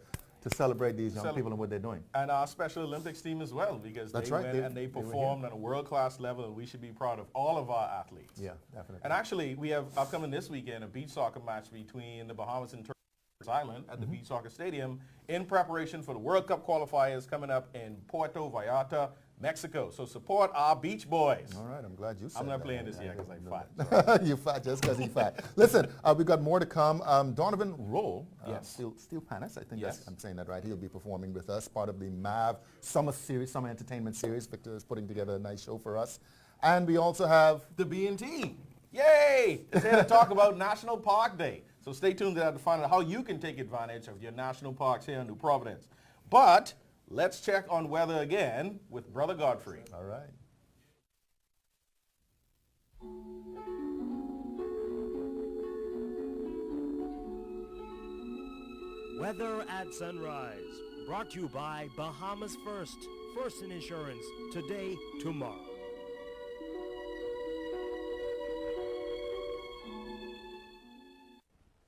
celebrate these young people and what they're doing. And our Special Olympics team as well, because That's they right. went and they performed on a world-class level, and we should be proud of all of our athletes. Yeah, definitely. And actually, we have upcoming this weekend a beach soccer match between the Bahamas and Turks Island at the Beach Soccer Stadium in preparation for the World Cup qualifiers coming up in Puerto Vallarta, Mexico. So support our beach boys. All right, I'm glad you said I'm not that. playing this year because I'm fat. You're fat just because he's fat. Listen, we've got more to come. Donovan Roll, Yes. Steel Panis, I think Yes. I'm saying that right. He'll be performing with us, part of the MAV Summer Entertainment Series. Victor is putting together a nice show for us. And we also have the B&T. Yay! It's here to talk about National Park Day. So stay tuned to find out how you can take advantage of your national parks here in New Providence. But let's check on weather again with Brother Godfrey. All right. Weather at Sunrise, brought to you by Bahamas First. First in insurance, today, tomorrow.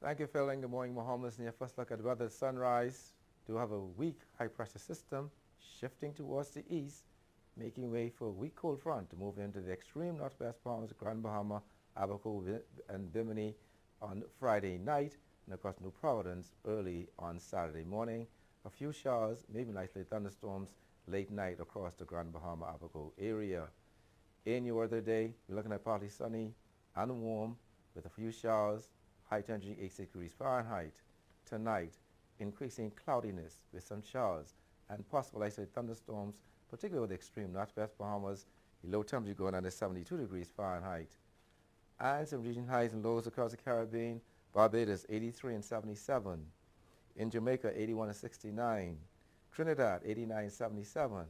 Thank you, Phil, and good morning, Bahamas. And your first look at weather at sunrise. Do have a weak high-pressure system shifting towards the east, making way for a weak cold front to move into the extreme northwest Bahamas, Grand Bahama, Abaco, and Bimini on Friday night, and across New Providence early on Saturday morning. A few showers, maybe likely thunderstorms late night across the Grand Bahama, Abaco area. In your weather day, we're looking at partly sunny and warm with a few showers, high temperature 86 degrees Fahrenheit. Tonight, increasing cloudiness with some showers and possible isolated thunderstorms, particularly with the extreme northwest Bahamas, the low temperature going under 72 degrees Fahrenheit. And some region highs and lows across the Caribbean, Barbados 83 and 77, in Jamaica 81 and 69, Trinidad 89 and 77,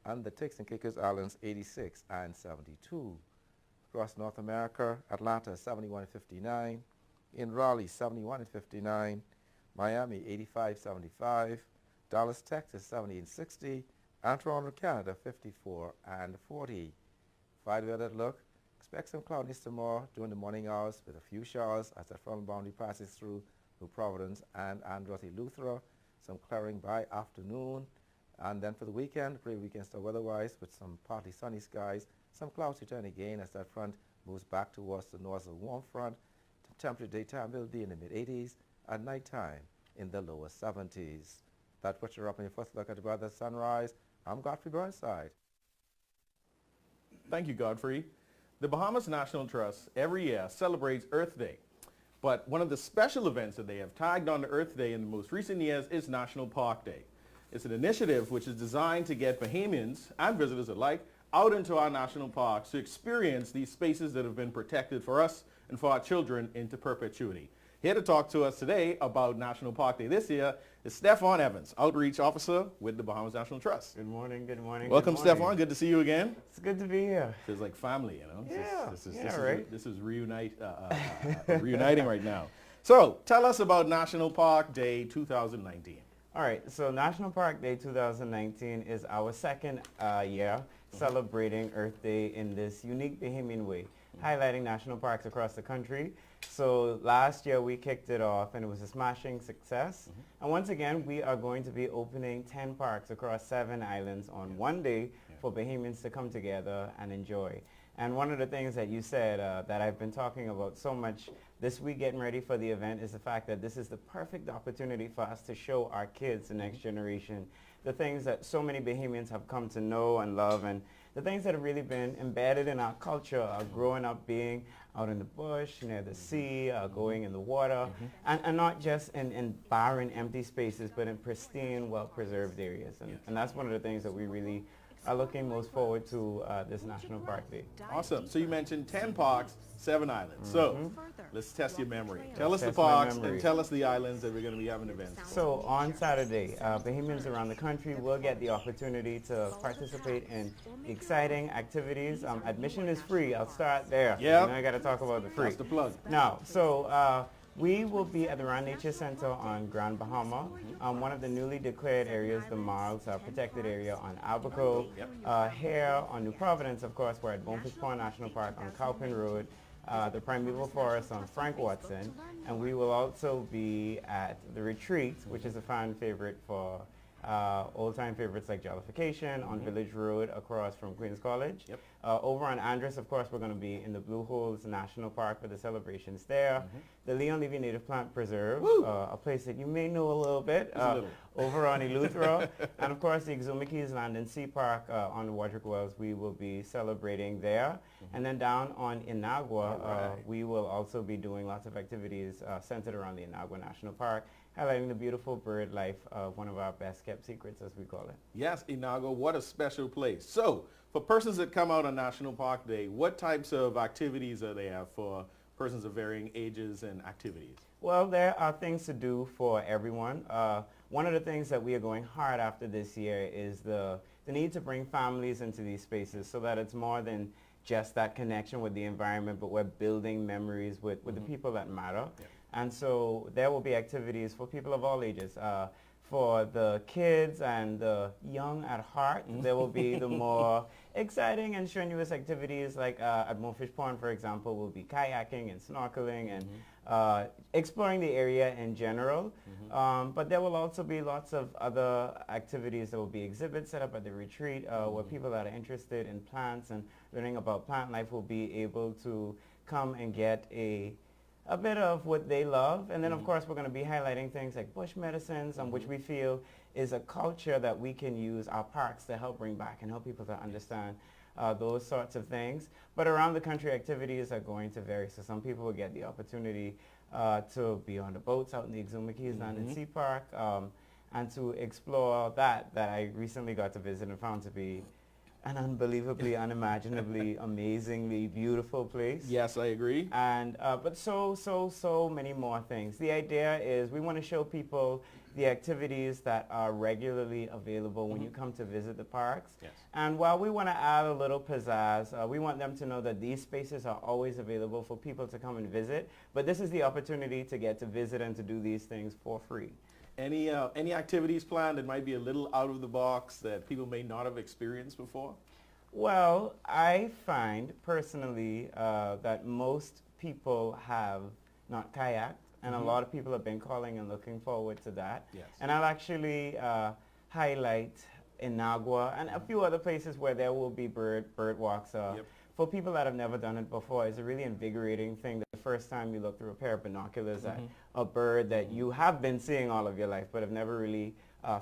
and the Turks and Caicos Islands 86 and 72. Across North America, Atlanta 71 and 59, in Raleigh 71 and 59, Miami 85-75, Dallas, Texas 70 and 60, and Toronto, Canada 54 and 40. Friday weather look, expect some cloudiness tomorrow during the morning hours with a few showers as that frontal boundary passes through New Providence and Andrade Luthra, some clearing by afternoon, and then for the weekend, pretty weekend start weather-wise with some partly sunny skies, some clouds return again as that front moves back towards the north of the warm front. Temperature daytime will be in the mid-80s, at nighttime in the lower 70s. That's what you're up on your first look at the weather sunrise. I'm Godfrey Burnside. Thank you, Godfrey. The Bahamas National Trust every year celebrates Earth Day. But one of the special events that they have tagged on to Earth Day in the most recent years is National Park Day. It's an initiative which is designed to get Bahamians and visitors alike out into our national parks to experience these spaces that have been protected for us and for our children into perpetuity. Here to talk to us today about National Park Day this year is Stefan Evans, Outreach Officer with the Bahamas National Trust. Good morning, good morning. Welcome, good morning. Stefan. Good to see you again. It's good to be here. Feels like family, you know? This is reuniting right now. So, tell us about National Park Day 2019. All right, so National Park Day 2019 is our second year celebrating Earth Day in this unique Bahamian way, highlighting national parks across the country. So last year we kicked it off and it was a smashing success. And once again, we are going to be opening 10 parks across 7 islands on one day for Bahamians to come together and enjoy. And one of the things that you said that I've been talking about so much this week getting ready for the event is the fact that this is the perfect opportunity for us to show our kids, the next generation, the things that so many Bahamians have come to know and love, and the things that have really been embedded in our culture, growing up being out in the bush, near the sea, going in the water, and not just in barren, empty spaces, but in pristine, well-preserved areas. And that's one of the things that we really are looking most forward to this National Park Day. Awesome. So you mentioned 10 parks, 7 islands. So let's test your memory. Tell us the Test my parks memory. and tell us the islands that we're going to be having events. So on Saturday, Bahamians around the country will get the opportunity to participate in exciting activities. Admission is free. I'll start there. Yeah. You know, I got to talk about the free. That's the plug. Now, so we will be at the Rand Nature Center on Grand Bahama, one of the newly declared areas, the Marls, protected area on Albuquerque. Here on New Providence, of course, we're at Bonefish Pond National Park on Cowpin Road, the Primeval Forest on Frank Watson, and we will also be at the Retreat, which is a fan favorite for old-time favorites like Jollification on Village Road across from Queens College. Over on Andres, of course, we're going to be in the Blue Holes National Park for the celebrations there. The Leon Levy Native Plant Preserve, a place that you may know a little bit, over on Eleuthera. And of course, the Exumakees Land and Sea Park on the Wadrick Wells, we will be celebrating there. And then down on Inagua, we will also be doing lots of activities centered around the Inagua National Park, highlighting the beautiful bird life of one of our best kept secrets, as we call it. Yes, Inagua, what a special place. So, for persons that come out on National Park Day, what types of activities are they have for persons of varying ages and activities? Well, there are things to do for everyone. One of the things that we are going hard after this year is the need to bring families into these spaces so that it's more than just that connection with the environment, but we're building memories with the people that matter. And so there will be activities for people of all ages. For the kids and the young at heart, there will be the more exciting and strenuous activities like at Mofish Pond, for example, will be kayaking and snorkeling and exploring the area in general. But there will also be lots of other activities. There will be exhibits set up at the retreat where people that are interested in plants and learning about plant life will be able to come and get a bit of what they love. And then of course we're going to be highlighting things like bush medicines, which we feel is a culture that we can use our parks to help bring back and help people to understand those sorts of things. But around the country, activities are going to vary. So some people will get the opportunity to be on the boats out in the Exumakees Land and Sea Park and to explore that I recently got to visit and found to be an unbelievably, unimaginably, amazingly beautiful place. Yes, I agree. And but so many more things. The idea is we want to show people the activities that are regularly available when you come to visit the parks. Yes. And while we want to add a little pizzazz, we want them to know that these spaces are always available for people to come and visit. But this is the opportunity to get to visit and to do these things for free. Any activities planned that might be a little out of the box that people may not have experienced before? Well, I find personally that most people have not kayaked, and a lot of people have been calling and looking forward to that. Yes. And I'll actually highlight Inagua and a few other places where there will be bird walks. For people that have never done it before, it's a really invigorating thing. The first time you look through a pair of binoculars at a bird that you have been seeing all of your life but have never really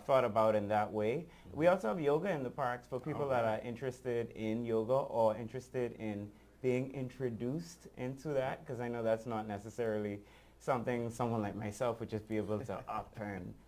thought about in that way. We also have yoga in the parks for people that are interested in yoga or interested in being introduced into that, because I know that's not necessarily something someone like myself would just be able to up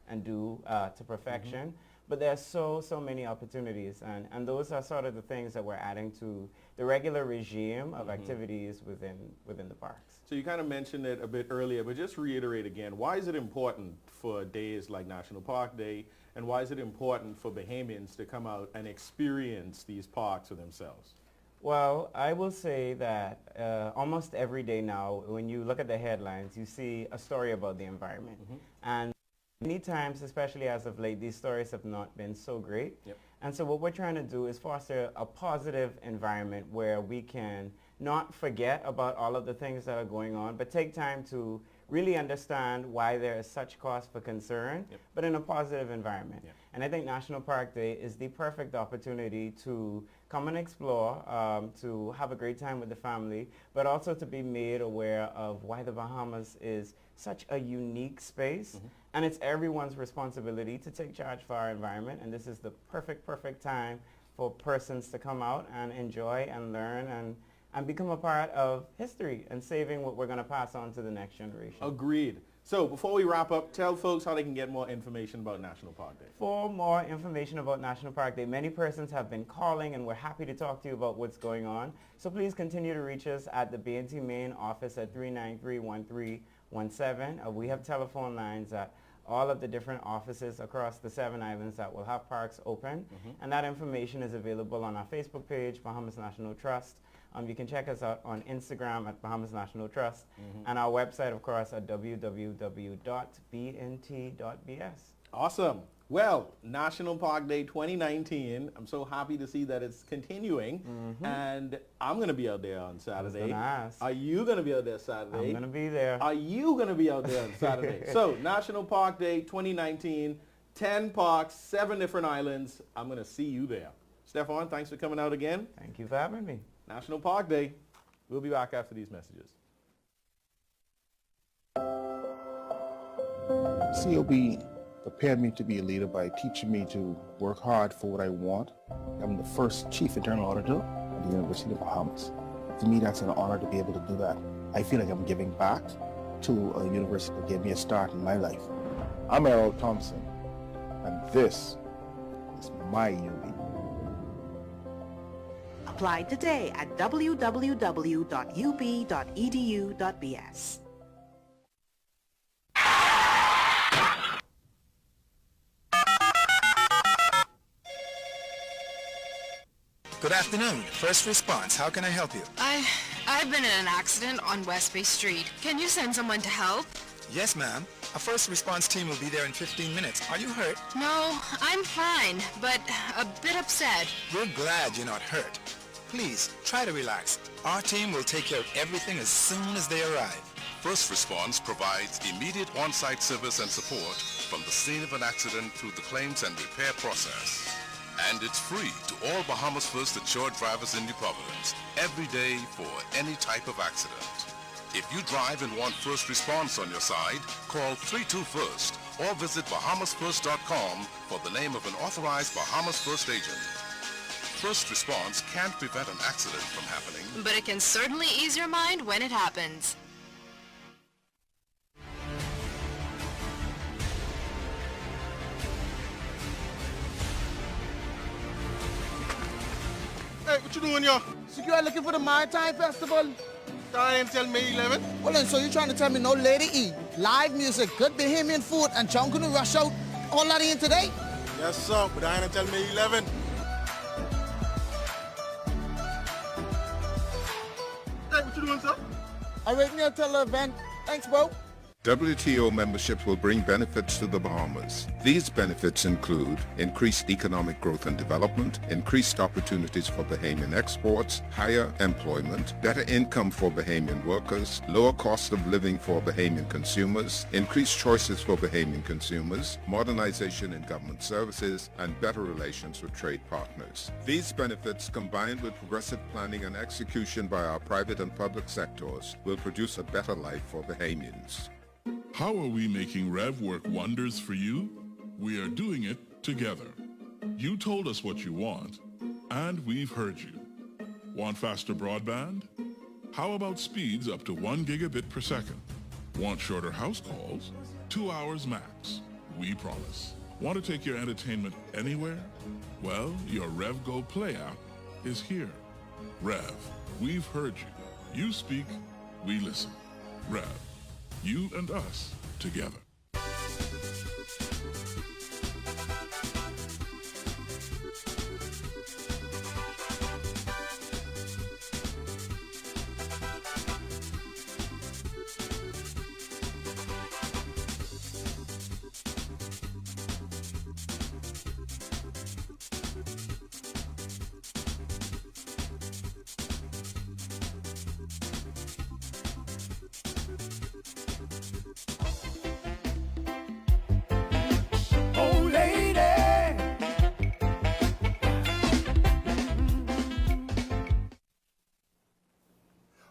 and do to perfection. But there's so many opportunities, and those are sort of the things that we're adding to the regular regime of activities within the parks. So you kind of mentioned it a bit earlier, but just reiterate again, why is it important for days like National Park Day, and why is it important for Bahamians to come out and experience these parks for themselves? Well, I will say that almost every day now, when you look at the headlines, you see a story about the environment. And many times, especially as of late, these stories have not been so great. And so what we're trying to do is foster a positive environment where we can not forget about all of the things that are going on, but take time to really understand why there is such cause for concern, but in a positive environment. And I think National Park Day is the perfect opportunity to come and explore, to have a great time with the family, but also to be made aware of why the Bahamas is such a unique space. And it's everyone's responsibility to take charge for our environment. And this is the perfect time for persons to come out and enjoy and learn and become a part of history and saving what we're going to pass on to the next generation. Agreed. So before we wrap up, tell folks how they can get more information about National Park Day. For more information about National Park Day, many persons have been calling, and we're happy to talk to you about what's going on. So please continue to reach us at the B&T main office at 393-1317. We have telephone lines at all of the different offices across the 7 islands that will have parks open. And that information is available on our Facebook page, Bahamas National Trust. You can check us out on Instagram at Bahamas National Trust, and our website, of course, at www.bnt.bs. Awesome. Well, National Park Day 2019, I'm so happy to see that it's continuing, and I'm going to be out there on Saturday. Are you going to be out there Saturday? I'm going to be there. Are you going to be out there on Saturday? So, National Park Day 2019, 10 parks, 7 different islands. I'm going to see you there. Stefan, thanks for coming out again. Thank you for having me. National Park Day. We'll be back after these messages. COB prepared me to be a leader by teaching me to work hard for what I want. I'm the first chief internal auditor at the University of the Bahamas. To me, that's an honor to be able to do that. I feel like I'm giving back to a university that gave me a start in my life. I'm Errol Thompson, and this is my UB. Apply today at www.ub.edu.bs. Good afternoon. First response. How can I help you? I've been in an accident on West Bay Street. Can you send someone to help? Yes, ma'am. A first response team will be there in 15 minutes. Are you hurt? No, I'm fine, but a bit upset. We're glad you're not hurt. Please, try to relax. Our team will take care of everything as soon as they arrive. First Response provides immediate on-site service and support from the scene of an accident through the claims and repair process. And it's free to all Bahamas First insured drivers in New Providence, every day for any type of accident. If you drive and want First Response on your side, call 32-FIRST or visit bahamasfirst.com for the name of an authorized Bahamas First agent. First Response can't prevent an accident from happening, But it can certainly ease your mind when it happens. Hey, what you doing, yo? So you are looking for the Maritime Festival? Starting until May 11th? Well, then, so you're trying to tell me no Lady E, live music, good Bahamian food, and John Canoe Rush Out, all that in today? Yes, sir, but I ain't until May 11th. Hey, what you doing, sir? I'm waiting here till the event. Thanks, bro. WTO membership will bring benefits to the Bahamas. These benefits include increased economic growth and development, increased opportunities for Bahamian exports, higher employment, better income for Bahamian workers, lower cost of living for Bahamian consumers, increased choices for Bahamian consumers, modernization in government services, and better relations with trade partners. These benefits, combined with progressive planning and execution by our private and public sectors, will produce a better life for Bahamians. How are we making Rev work wonders for you? We are doing it together. You told us what you want, and we've heard you. Want faster broadband? How about speeds up to 1 gigabit per second? Want shorter house calls? 2 hours max. We promise. Want to take your entertainment anywhere? Well, your Rev Go Play app is here. Rev, we've heard you. You speak, we listen. Rev. You and us together.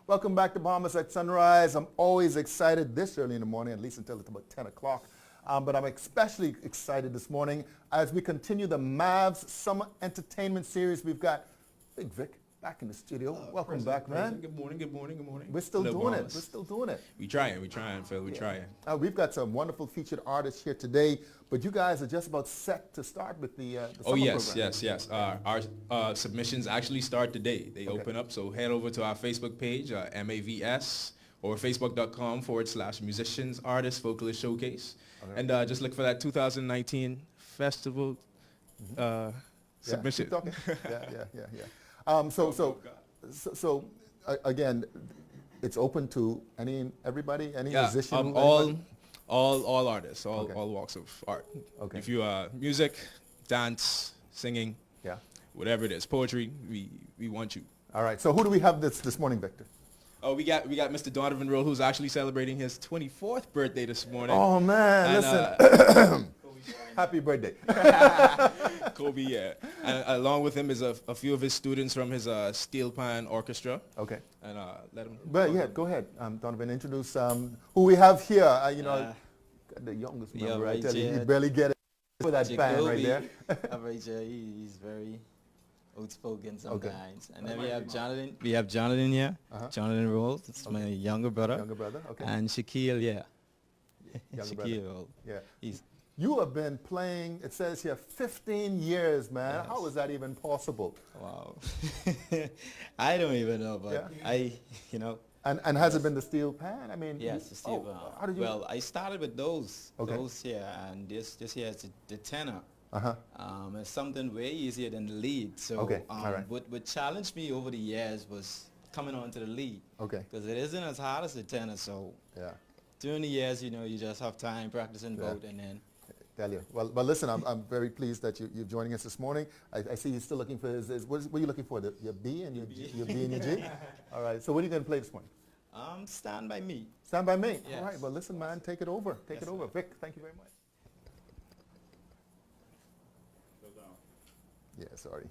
Welcome back to Bahamas at Sunrise. I'm always excited this early in the morning, at least until it's about 10 o'clock. But I'm especially excited this morning as we continue the Mavs Summer Entertainment Series. We've got Big Vic back in the studio. Welcome back, man. Good morning, good morning, good morning. We're still Hello, doing Bahamas. it. We're still doing it. We trying, Phil, we trying. We've got some wonderful featured artists here today, but you guys are just about set to start with the summer program. Yes. Our submissions actually start today. They open up, so head over to our Facebook page, MAVS, or facebook.com/musicians, artists, vocalist showcase. And just look for that 2019 festival submission. Again, it's open to everybody, any musician? All artists, all walks of art. Okay. If you are music, dance, singing, whatever it is, poetry, we want you. All right. So who do we have this morning, Victor? Oh, we got Mr. Donovan Roll, who's actually celebrating his 24th birthday this morning. Oh man, listen. Happy birthday. Kobe, yeah. And along with him is a few of his students from his Steel Pan Orchestra. Okay. And let him... But yeah, go ahead, Donovan. Introduce who we have here. The youngest member, I tell you, you barely get it for that band right there. He's very outspoken sometimes. And then we have Jonathan. We have Jonathan here. Jonathan Rolls. It's my younger brother. Okay. And Shaquille, Shaquille. Yeah. You have been playing, it says here, 15 years, man. Yes. How is that even possible? Wow. I don't even know, but And has it been the steel pan? I mean, yes, the steel pan. How did you? Well, I started with those here, and this here is the tenor. It's something way easier than the lead. So what challenged me over the years was coming on to the lead. Okay. Because it isn't as hard as the tenor. So during the years, you just have time practicing both, and then. Tell you. Well, listen, I'm very pleased that you're joining us this morning. I see you're still looking for what are you looking for? Your B and your B and your G? All right. So what are you going to play this morning? Stand By Me. Stand By Me. Yes. All right. Well, listen, man, take it over. Take it over. Vic, thank you very much. Yeah, sorry.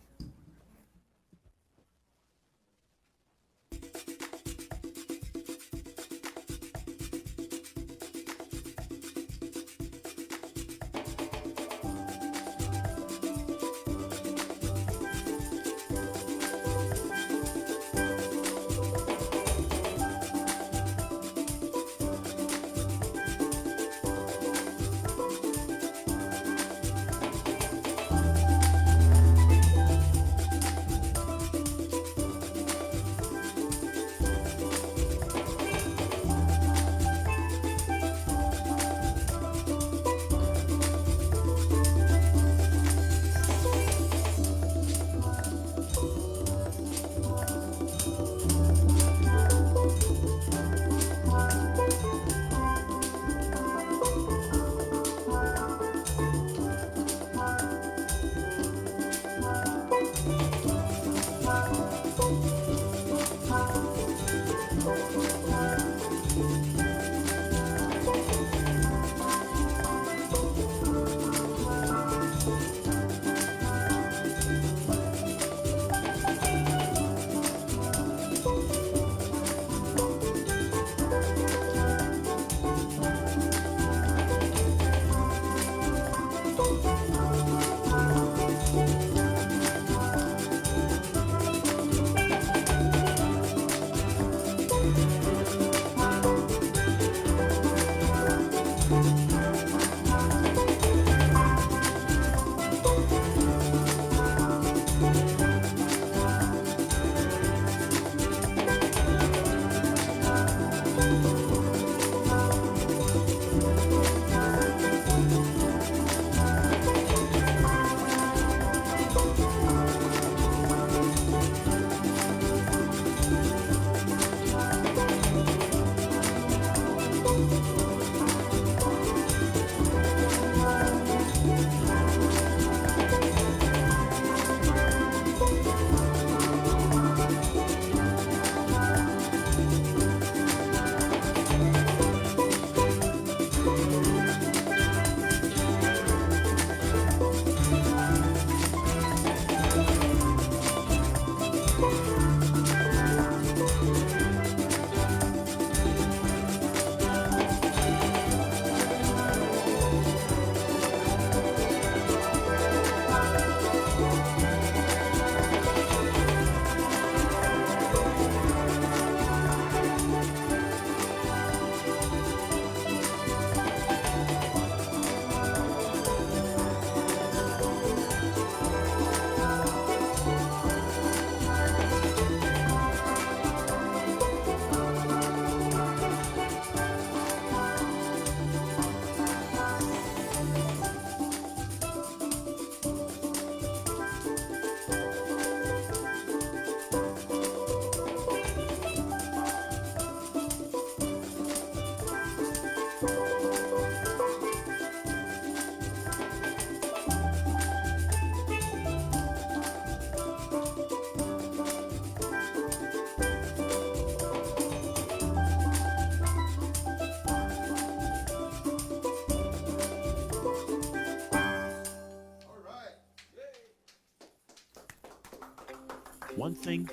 One thing,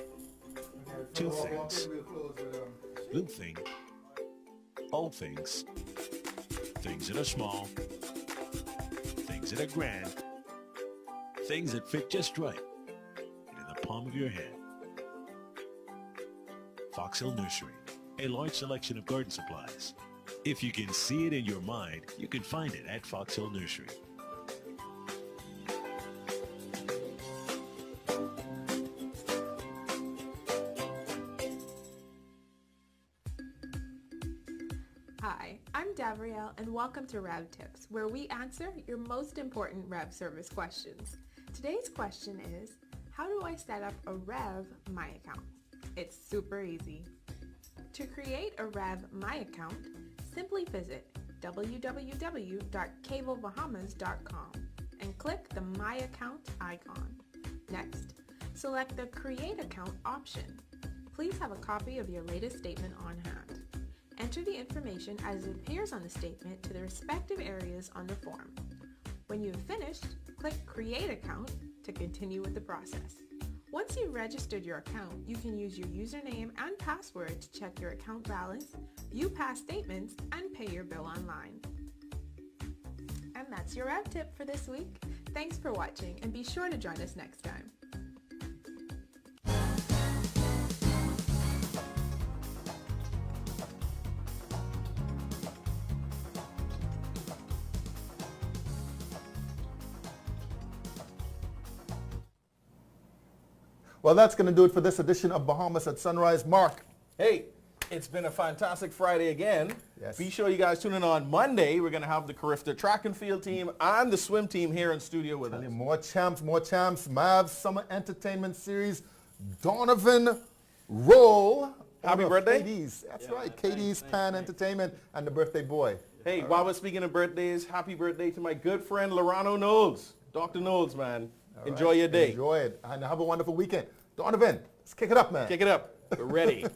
two things. Blue thing, old things. Things that are small, things that are grand, things that fit just right in the palm of your hand. Fox Hill Nursery, a large selection of garden supplies. If you can see it in your mind, you can find it at Fox Hill Nursery. Hi, I'm Davrielle and welcome to Rev Tips, where we answer your most important Rev service questions. Today's question is, how do I set up a Rev My account? It's super easy. To create a Rev My account, simply visit www.cablebahamas.com and click the My Account icon. Next, select the Create Account option. Please have a copy of your latest statement on hand. Enter the information as it appears on the statement to the respective areas on the form. When you have finished, click Create Account to continue with the process. Once you've registered your account, you can use your username and password to check your account balance, view past statements, and pay your bill online. And that's your Rev Tip for this week. Thanks for watching, and be sure to join us next time. Well, that's going to do it for this edition of Bahamas at Sunrise. Mark. Hey, it's been a fantastic Friday again. Yes. Be sure you guys tune in on Monday. We're going to have the Carifta track and field team and the swim team here in studio with us. More champs, more champs. Mavs Summer Entertainment Series. Donovan Roll. Happy birthday. KD's. That's right. KD's Pan Entertainment and the birthday boy. Hey, while we're speaking of birthdays, happy birthday to my good friend Lorano Knowles. Dr. Knowles, man. Enjoy your day. Enjoy it. And have a wonderful weekend. Donovan, let's kick it up, man. Kick it up. We're ready.